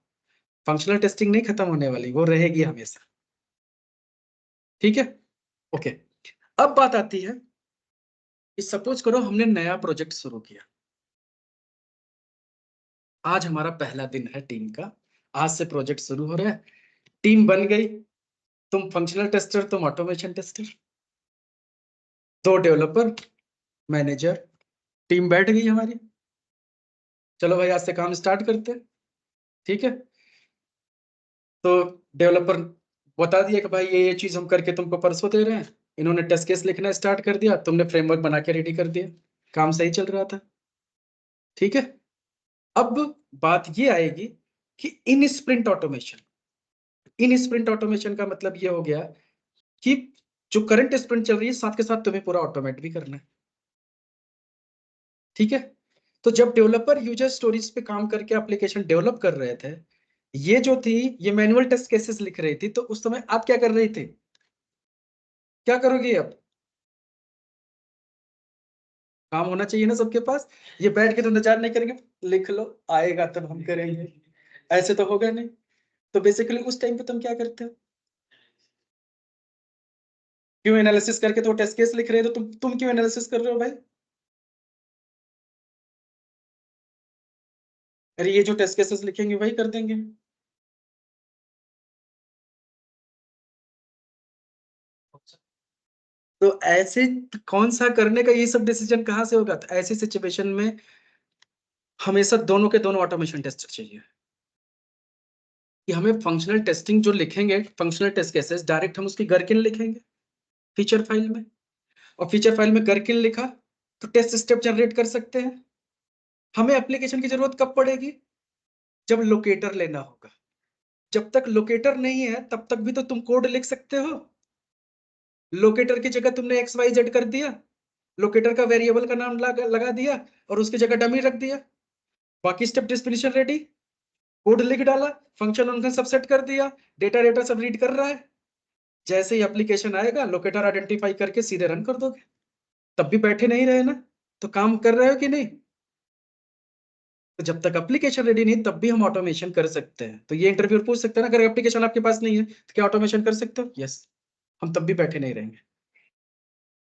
S1: फंक्शनल टेस्टिंग नहीं खत्म होने वाली, वो रहेगी हमेशा, ठीक है। ओके। अब बात आती है कि सपोज करो हमने नया प्रोजेक्ट शुरू किया, आज हमारा पहला दिन है टीम का, आज से प्रोजेक्ट शुरू हो रहा है, टीम बन गई, तुम फंक्शनल टेस्टर, तुम automation tester, 2 developer, manager, team बैठ गई हमारी। चलो भाई आज से काम स्टार्ट करते हैं, ठीक है। तो डेवलपर बता दिया कि भाई ये चीज हम करके तुमको परसों दे रहे हैं, इन्होंने टेस्ट केस लिखना स्टार्ट कर दिया, तुमने फ्रेमवर्क बना के रेडी कर दिया, काम सही चल रहा था, ठीक है। अब बात ये आएगी कि इन स्प्रिंट ऑटोमेशन, इन स्प्रिंट ऑटोमेशन का मतलब ये हो गया कि जो करंट स्प्रिंट चल रही है साथ के साथ तुम्हें पूरा ऑटोमेट भी करना है, ठीक है। तो जब डेवलपर यूजर स्टोरीज पे काम करके एप्लीकेशन डेवलप कर रहे थे, ये जो थी ये मैनुअल टेस्ट केसेस लिख रही थी, तो उस समय आप क्या कर रही थी, क्या करोगी अब? काम होना चाहिए ना सबके पास। ये बैठ के तो इंतजार नहीं करेंगे, लिख लो आएगा तब हम करेंगे, ऐसे तो होगा नहीं। तो बेसिकली उस टाइम पे तुम क्या करते हो, क्यों एनालिसिस करके तो टेस्ट केस लिख रहे हो, तो तुम क्यों एनालिसिस कर रहे हो भाई? अरे ये जो टेस्ट केसेस लिखेंगे वही कर देंगे। तो ऐसे कौन सा करने का ये सब डिसीजन कहाँ से होगा? तो ऐसी सिचुएशन में हमेशा दोनों के दोनों ऑटोमेशन टेस्टर चाहिए, कि हमें फंक्शनल टेस्टिंग जो लिखेंगे, फंक्शनल टेस्ट केसेस डायरेक्ट हम उसकी गर्किन लिखेंगे फीचर फाइल में, और फीचर फाइल में गर्किन लिखा तो टेस्ट स्टेप जनरेट कर सकते हैं। हमें एप्लीकेशन की जरूरत कब पड़ेगी? जब लोकेटर लेना होगा। जब तक लोकेटर नहीं है तब तक भी तो तुम कोड लिख सकते हो। लोकेटर की जगह तुमने XYZ कर दिया, लोकेटर का वेरिएबल का नाम लगा दिया और उसकी जगह डमी रख दिया, बाकी स्टेप डिस्क्रिप्शन रेडी, कोड लिख डाला, फंक्शन उनका सबसेट कर दिया, डेटा डेटा सब रीड कर रहा है। जैसे ही एप्लीकेशन आएगा लोकेटर आइडेंटिफाई करके सीधे रन कर दोगे। तब भी बैठे नहीं रहे ना, तो काम कर रहे हो कि नहीं? तो जब तक एप्लीकेशन रेडी नहीं तब भी हम ऑटोमेशन कर सकते हैं। तो ये इंटरव्यू पूछ सकते हैं ना, अगर एप्लीकेशन आपके पास नहीं है तो क्या ऑटोमेशन कर सकते हो? यस, हम तब भी बैठे नहीं रहेंगे।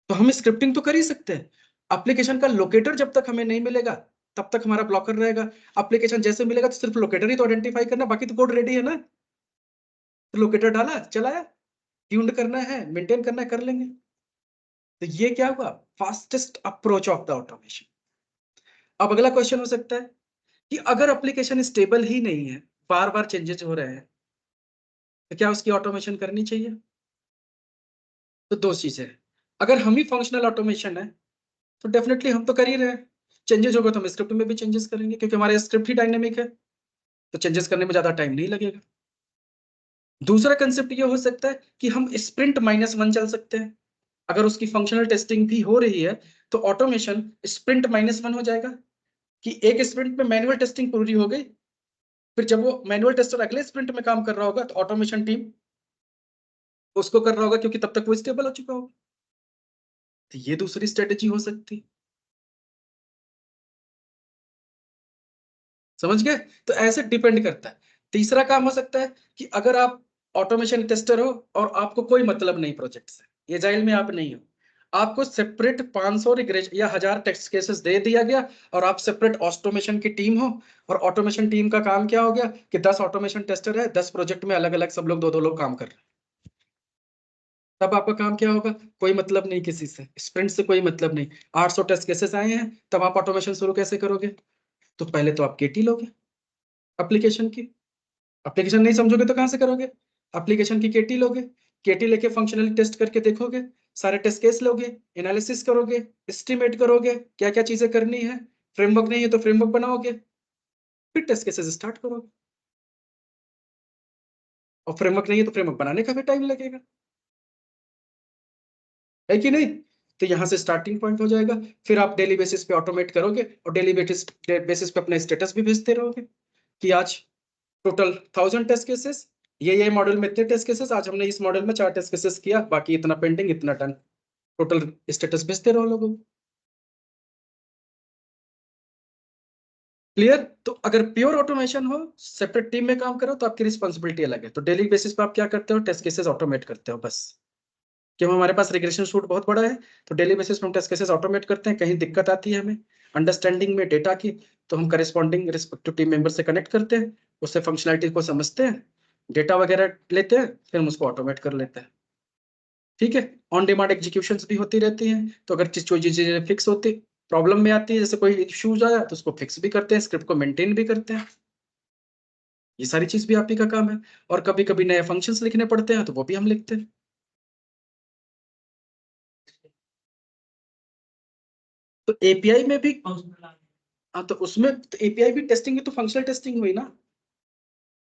S1: तो हम स्क्रिप्टिंग तो कर ही सकते हैं। एप्लीकेशन का लोकेटर जब तक हमें नहीं मिलेगा तब तक हमारा ब्लॉकर रहेगा। एप्लीकेशन जैसे मिलेगा तो सिर्फ लोकेटर ही तो आइडेंटिफाई करना, बाकी तो कोड रेडी है ना। तो लोकेटर डाला, चलाया, ट्यून्ड करना है, मेंटेन करना है, कर लेंगे। तो ये क्या हुआ? Fastest approach of the automation. अब अगला क्वेश्चन हो सकता है कि अगर एप्लीकेशन स्टेबल ही नहीं है, बार बार चेंजेस हो रहे हैं, तो क्या उसकी ऑटोमेशन करनी चाहिए? तो दो चीजें हैं। अगर हम ही फंक्शनल ऑटोमेशन है तो डेफिनेटली हम तो कर ही रहे हैं। चेंजेस होगा तो हम स्क्रिप्ट में भी चेंजेस करेंगे, क्योंकि हमारे स्क्रिप्ट ही डायनेमिक है, तो चेंजेस करने में ज्यादा टाइम नहीं लगेगा। दूसरा कंसेप्ट ये हो सकता है कि हम स्प्रिंट -1 चल सकते हैं। अगर उसकी फंक्शनल टेस्टिंग भी हो रही है तो ऑटोमेशन स्प्रिंट -1 हो जाएगा, कि एक स्प्रिंट में मैनुअल टेस्टिंग पूरी हो गई, फिर जब वो मैनुअल टेस्टर अगले स्प्रिंट में काम कर रहा होगा तो ऑटोमेशन टीम उसको कर रहा होगा, क्योंकि तब तक वो स्टेबल हो चुका होगा। तो ये दूसरी स्ट्रेटेजी हो सकती है। समझ गए? तो ऐसे डिपेंड करता है। तीसरा काम हो सकता है कि अगर आप ऑटोमेशन टेस्टर हो और आपको कोई मतलब नहीं प्रोजेक्ट से, एजाइल में आप नहीं हो, आपको सेपरेट 500 रिग्रेशन या 1000 टेस्ट केसेस दे दिया गया और आप सेपरेट ऑटोमेशन की टीम हो, और ऑटोमेशन टीम का काम क्या हो गया कि 10 ऑटोमेशन टेस्टर है, 10 प्रोजेक्ट में अलग अलग सब लोग दो दो लोग काम कर रहे हैं। तब आपका काम क्या होगा? कोई मतलब नहीं किसी से, स्प्रिंट से कोई मतलब नहीं। 800 टेस्ट केसेस आए हैं, तब आप ऑटोमेशन शुरू कैसे करोगे? तो पहले तो आप केटी लोगे एप्लीकेशन की। एप्लीकेशन नहीं समझोगे तो कहां से करोगे? एप्लीकेशन की केटी लोगे, केटी लेके फंक्शनली टेस्ट करके देखोगे, सारे टेस्ट केस लोगे, एनालिसिस करोगे, एस्टिमेट करोगे क्या क्या चीजें करनी है, फ्रेमवर्क नहीं है तो फ्रेमवर्क बनाओगे, फिर टेस्ट केसेस स्टार्ट करोगे। और फ्रेमवर्क नहीं है तो फ्रेमवर्क बनाने का भी टाइम लगेगा, है कि नहीं? तो यहाँ से स्टार्टिंग पॉइंट हो जाएगा। फिर आप डेली बेसिस पे ऑटोमेट करोगे और डेली बेसिस पे अपना स्टेटस भी भेजते रहोगे कि आज टोटल 1000 टेस्ट केसेस, ये मॉडल में इतने टेस्ट केसेस, आज हमने इस मॉडल में 4 टेस्ट केसेस किया, बाकी इतना पेंडिंग, इतना डन। टोटल स्टेटस भेजते रहो लोगों को। क्लियर? तो अगर प्योर ऑटोमेशन हो, सेपरेट टीम में काम करो, तो आपकी रिस्पॉन्सिबिलिटी अलग है। तो डेली बेसिस पे आप क्या करते हो? टेस्ट केसेस ऑटोमेट करते हो बस। क्यों? हमारे पास रिग्रेशन शूट बहुत बड़ा है, तो डेली बेसिस पे हम टेस्ट केसेस ऑटोमेट करते हैं। कहीं दिक्कत आती है हमें अंडरस्टैंडिंग में डेटा की, तो हम करेस्पॉन्डिंग रिस्पेक्टिव टीम मेंबर से कनेक्ट करते हैं, उससे फंक्शनलिटी को समझते हैं, डेटा वगैरह लेते हैं, फिर हम उसको ऑटोमेट कर लेते हैं। ठीक है? ऑन डिमांड एग्जीक्यूशंस भी होती रहती हैं, तो अगर कोई चीजें फिक्स होती, प्रॉब्लम में आती है, जैसे कोई इश्यूज आया तो उसको फिक्स भी करते हैं, स्क्रिप्ट को मेंटेन भी करते हैं। ये सारी चीज भी आप ही का काम है। और कभी कभी नए फंक्शंस लिखने पड़ते हैं तो वो भी हम लिखते हैं। तो एपीआई में भी, हाँ, तो उसमें तो एपीआई भी टेस्टिंग है, तो फंक्शनल टेस्टिंग हुई ना,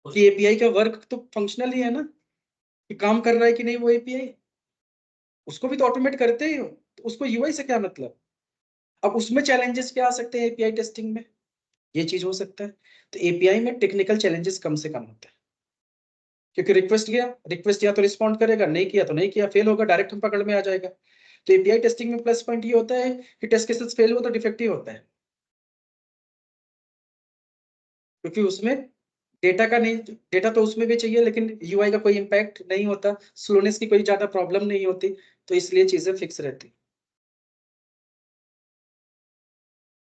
S1: कि एपीआई का वर्क तो फंक्शनल ही है ना, कि काम कर रहा है कि नहीं वो एपीआई, उसको भी तो ऑटोमेट करते ही हो, तो उसको यूआई से क्या मतलब? अब उसमें चैलेंजेस क्या आ सकते हैं एपीआई टेस्टिंग में? ये चीज हो सकता है। तो एपीआई में टेक्निकल चैलेंजेस कम से कम होते हैं, क्योंकि रिक्वेस्ट किया तो रिस्पॉन्ड करेगा, नहीं किया तो नहीं किया, फेल होगा, डायरेक्ट हम पकड़ में आ जाएगा। तो एपीआई टेस्टिंग में प्लस पॉइंट ये होता है कि टेस्ट केसेस फेल हो तो डिफेक्टिव होता है, क्योंकि उसमें डेटा का नहीं, डेटा तो उसमें भी चाहिए लेकिन यूआई का कोई इम्पैक्ट नहीं होता, स्लोनेस की कोई ज्यादा प्रॉब्लम नहीं होती, तो इसलिए चीजें फिक्स रहती।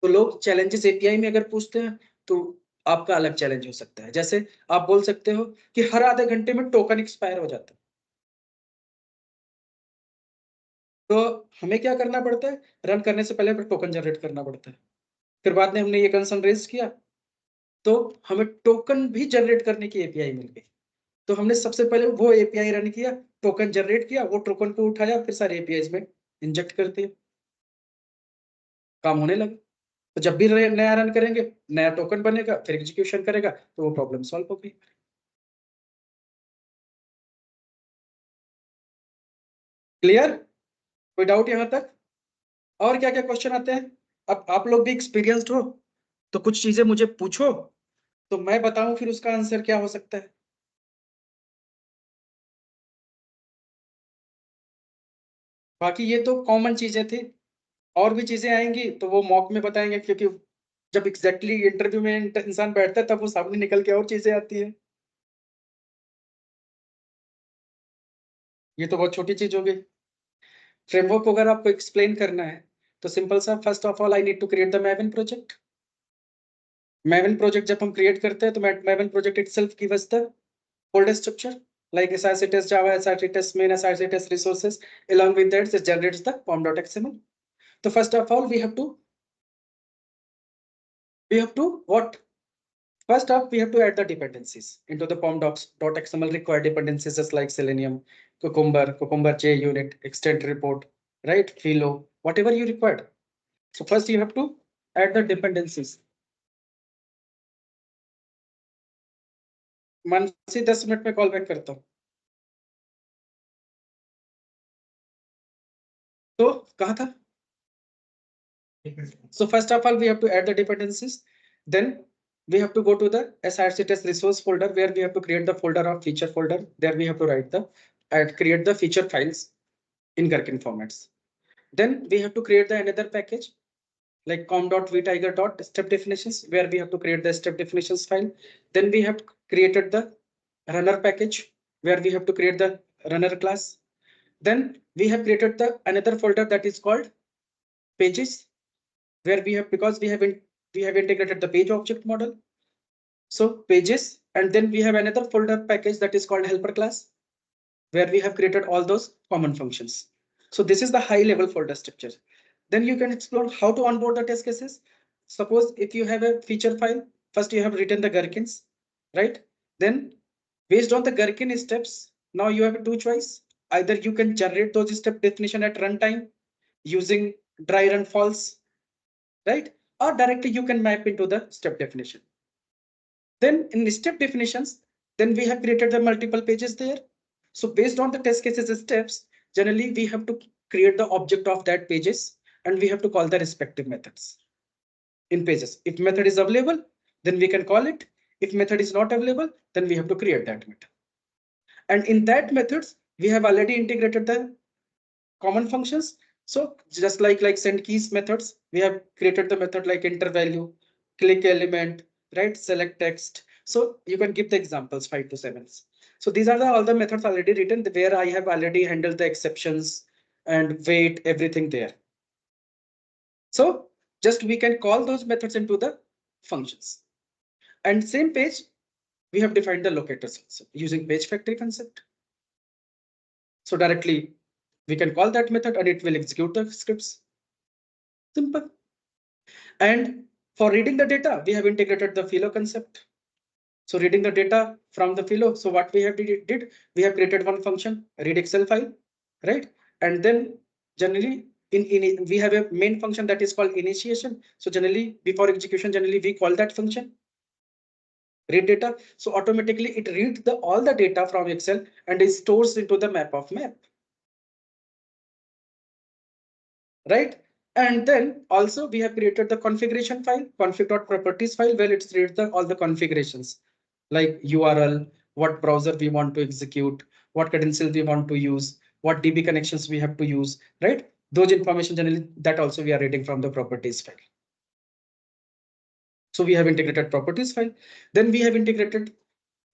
S1: तो लोग चैलेंजेस एपीआई में अगर पूछते हैं तो आपका अलग चैलेंज हो सकता है। जैसे आप बोल सकते हो कि हर आधे घंटे में टोकन एक्सपायर हो जाता है, तो हमें क्या करना पड़ता है? रन करने से पहले टोकन जनरेट करना पड़ता है। फिर बाद में हमने ये कंसर्न रेज किया, तो हमें टोकन भी जनरेट करने की एपीआई मिल गई। तो हमने सबसे पहले वो एपीआई रन किया, टोकन जनरेट किया, वो टोकन को उठाया, फिर सारे एपीआई में इंजेक्ट कर दिया, काम होने लगा। तो जब भी नया रन करेंगे, नया टोकन बनेगा, फिर एग्जीक्यूशन करेगा, तो वो प्रॉब्लम सॉल्व हो गई। क्लियर? कोई डाउट यहाँ तक? और क्या क्या क्वेश्चन आते हैं? अब आप लोग भी एक्सपीरियंस्ड हो, तो कुछ चीजें मुझे पूछो, तो मैं बताऊं फिर उसका आंसर क्या हो सकता है। बाकी ये तो कॉमन चीजें थी, और भी चीजें आएंगी तो वो मॉक में बताएंगे, क्योंकि जब एग्जैक्टली इंटरव्यू में इंसान बैठता है तब वो सामने निकल के और चीजें आती है। ये तो बहुत छोटी चीज होगी। फ्रेमवर्क अगर आपको एक्सप्लेन करना है तो सिंपल सा, first of all I need to create the Maven project. Maven project जब हम क्रिएट करते हैं तो Maven project itself give us the folder structure like SRC-test Java, SRC-test main, SRC-test resources. Along with that, it generates the pom.xml. So first of all, we have to what? First up, we have to add the dependencies into the pom.xml required dependencies, just like Selenium, Cucumber, JUnit, extend report, right? Philo, whatever you required. So first you have to add the dependencies. Mansi 10 minute में call back करता हूँ। तो कहाँ था? So first of all, we have to add the dependencies. Then we have to go to the SRC test resource folder, where we have to create the folder of feature folder. There we have to write the and create the feature files in Gherkin formats. Then we have to create the another package like com.vtiger.step definitions, where we have to create the step definitions file. Then we have created the runner package, where we have to create the runner class. Then we have created the another folder that is called pages, where we have, because we have integrated the page object model. So pages, and then we have another folder package that is called helper class, where we have created all those common functions. So this is the high level folder structure. Then you can explore how to onboard the test cases. Suppose if you have a feature file, first you have written the gherkins, right? Then based on the gherkin steps, now you have two choice. Either you can generate those step definition at runtime using dry run false, right? Or directly you can map into the step definition. Then in step definitions, then we have created the multiple pages there. So based on the test cases steps, generally we have to create the object of that pages, and we have to call the respective methods in pages. If method is available, then we can call it. If method is not available, then we have to create that method. And in that methods, we have already integrated the common functions. So just like send keys methods, we have created the method like enter value, click element, right? Select text. So you can give the examples 5 to 7. So these are all the methods already written, where I have already handled the exceptions and wait, everything there. So just we can call those methods into the functions. And same page, we have defined the locators also using page factory concept. So directly we can call that method and it will execute the scripts. Simple. And for reading the data, we have integrated the Philo concept. So reading the data from the Philo. So what we have did, we have created one function, read Excel file, right? And then generally in we have a main function that is called initiation. So generally before execution, generally we call that function read data. So automatically it reads all the data from Excel and it stores into the map of map, right? And then also we have created the configuration file, config.properties file, where it reads all the configurations like URL, what browser we want to execute, what credential we want to use, what DB connections we have to use, right? Those information generally that also we are reading from the properties file. So we have integrated properties file. Then we have integrated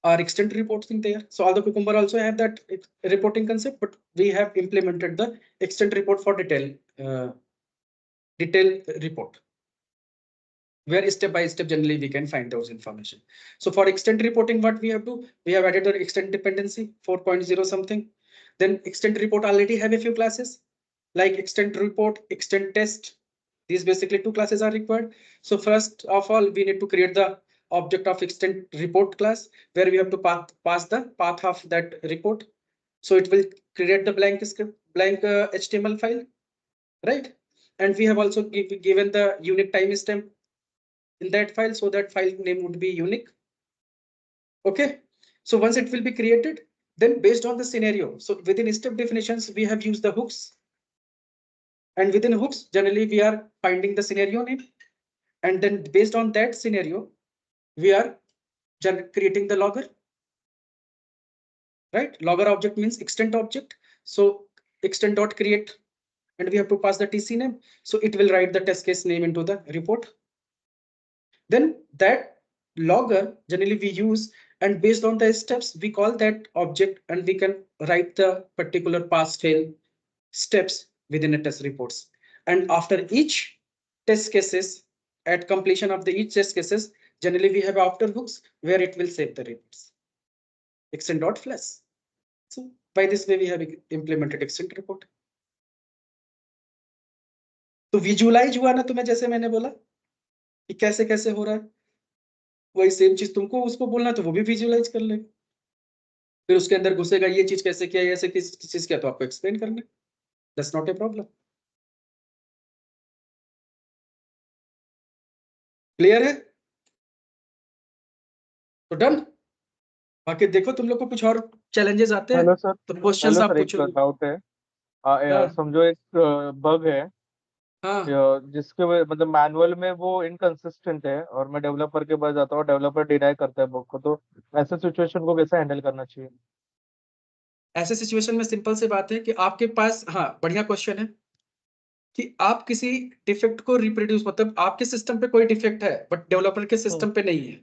S1: our extend reports in there. So all the Cucumber also have that reporting concept, but we have implemented the extend report for detail report, where step by step generally we can find those information. So for extend reporting, what we have added the extend dependency 4.0 something. Then extend report already have a few classes like extend report, extend test. These basically two classes are required. So first of all, we need to create the object of extend report class where we have to pass the path of that report. So it will create the blank script, blank HTML file, right? And we have also given the unique timestamp in that file, so that file name would be unique. Okay, so once it will be created, then based on the scenario, so within step definitions we have used the hooks, and within hooks generally we are finding the scenario name, and then based on that scenario we are creating the logger, right? Logger object means extend object, so extend dot create, and we have to pass the TC name, so it will write the test case name into the report. Then that logger generally we use, and based on the steps we call that object, and we can write the particular pass fail steps within a test reports. And after each test cases, at completion of the each test cases, generally we have after hooks where it will save the reports. Extend.flash. So by this way we have implemented extend report. तो visualise हुआ ना तुम्हें, जैसे मैंने बोला कि कैसे कैसे हो रहा है, वही सेम चीज तुमको उसको बोलना तो वो भी विजुअलाइज कर लेगा, फिर उसके अंदर घुसेगा ये चीज कैसे किया, ऐसे किस चीज किया, तो आपको एक्सप्लेन करना, that's not a problem. Clear है? तो डन। बाकी देखो तुम लोग को कुछ और चैलेंजेस आते हैं
S2: हेलो सर।
S1: तो क्वेश्चंस
S2: हेलो
S1: आप
S2: सर, एक
S1: पूछो।
S2: डाउट है।
S1: हाँ
S2: समझो एक बग है
S1: हाँ
S2: जिसके मतलब मैनुअल में वो इनकंसिस्टेंट है, और मैं डेवलपर के पास जाता हूँ, डेवलपर डिनाई करता है बग को, तो ऐसे सिचुएशन को कैसे हैंडल करना चाहिए?
S1: ऐसे सिचुएशन में सिंपल सी बात है कि आपके पास, हाँ बढ़िया क्वेश्चन है, कि आप किसी डिफेक्ट को रिप्रोड्यूस, मतलब आपके सिस्टम पे कोई डिफेक्ट है बट डेवलपर के सिस्टम पे नहीं है,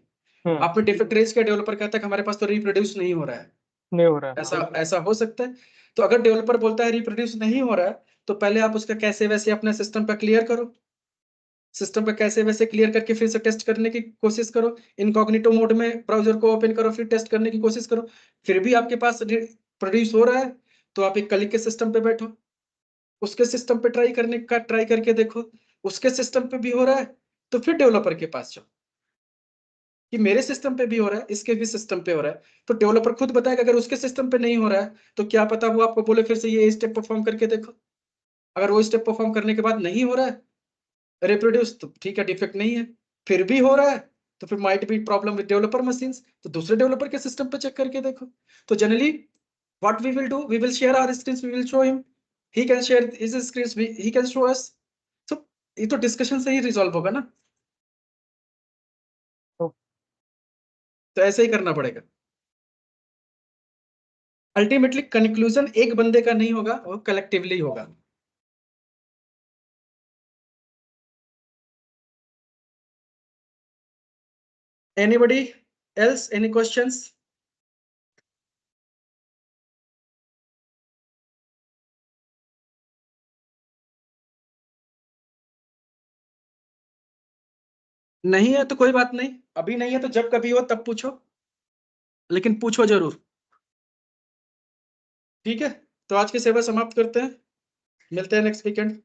S1: आपने डिफेक्ट रेज किया, डेवलपर कहता है कि हमारे पास तो रिप्रोड्यूस नहीं हो रहा है,
S2: नहीं हो रहा है।
S1: ऐसा ऐसा हो सकता है। तो अगर डेवलपर बोलता है रिप्रोड्यूस नहीं हो रहा है, तो पहले आप उसका कैसे वैसे अपने सिस्टम पे क्लियर करो, सिस्टम पे कैसे वैसे क्लियर करके फिर से टेस्ट करने की कोशिश करो, इनकॉग्निटो मोड में ब्राउजर को ओपन करो, फिर टेस्ट करने की कोशिश करो, फिर भी आपके पास प्रोड्यूस हो रहा है, तो आप एक कलीग के सिस्टम पे बैठो, उसके सिस्टम पे ट्राई करके देखो, उसके सिस्टम पे भी हो रहा है, तो फिर डेवलपर के पास जाओ कि मेरे सिस्टम पे भी हो रहा है, इसके भी सिस्टम पे हो रहा है, तो डेवलपर खुद बताएगा, अगर उसके सिस्टम पे नहीं हो रहा है तो क्या पता वो आपको बोले फिर से ये स्टेप परफॉर्म करके देखो, अगर वो स्टेप परफॉर्म करने के बाद नहीं हो रहा है रिप्रोड्यूस, तो ठीक है डिफेक्ट नहीं है, फिर भी हो रहा है तो फिर might be problem with developer machines, तो दूसरे डेवलपर के सिस्टम पे चेक करके देखो। तो generally what we will do, we will share our screens, we will show him, he can share his screens, he can show us, तो ये तो डिस्कशन से ही रिजॉल्व होगा ना, तो ऐसे ही करना पड़ेगा। अल्टीमेटली कंक्लूजन एक बंदे का नहीं होगा, वो कलेक्टिवली होगा। Anybody else, any questions? नहीं है तो कोई बात नहीं, अभी नहीं है तो जब कभी हो तब पूछो, लेकिन पूछो जरूर, ठीक है? तो आज की सेवा समाप्त करते हैं, मिलते हैं नेक्स्ट वीकेंड।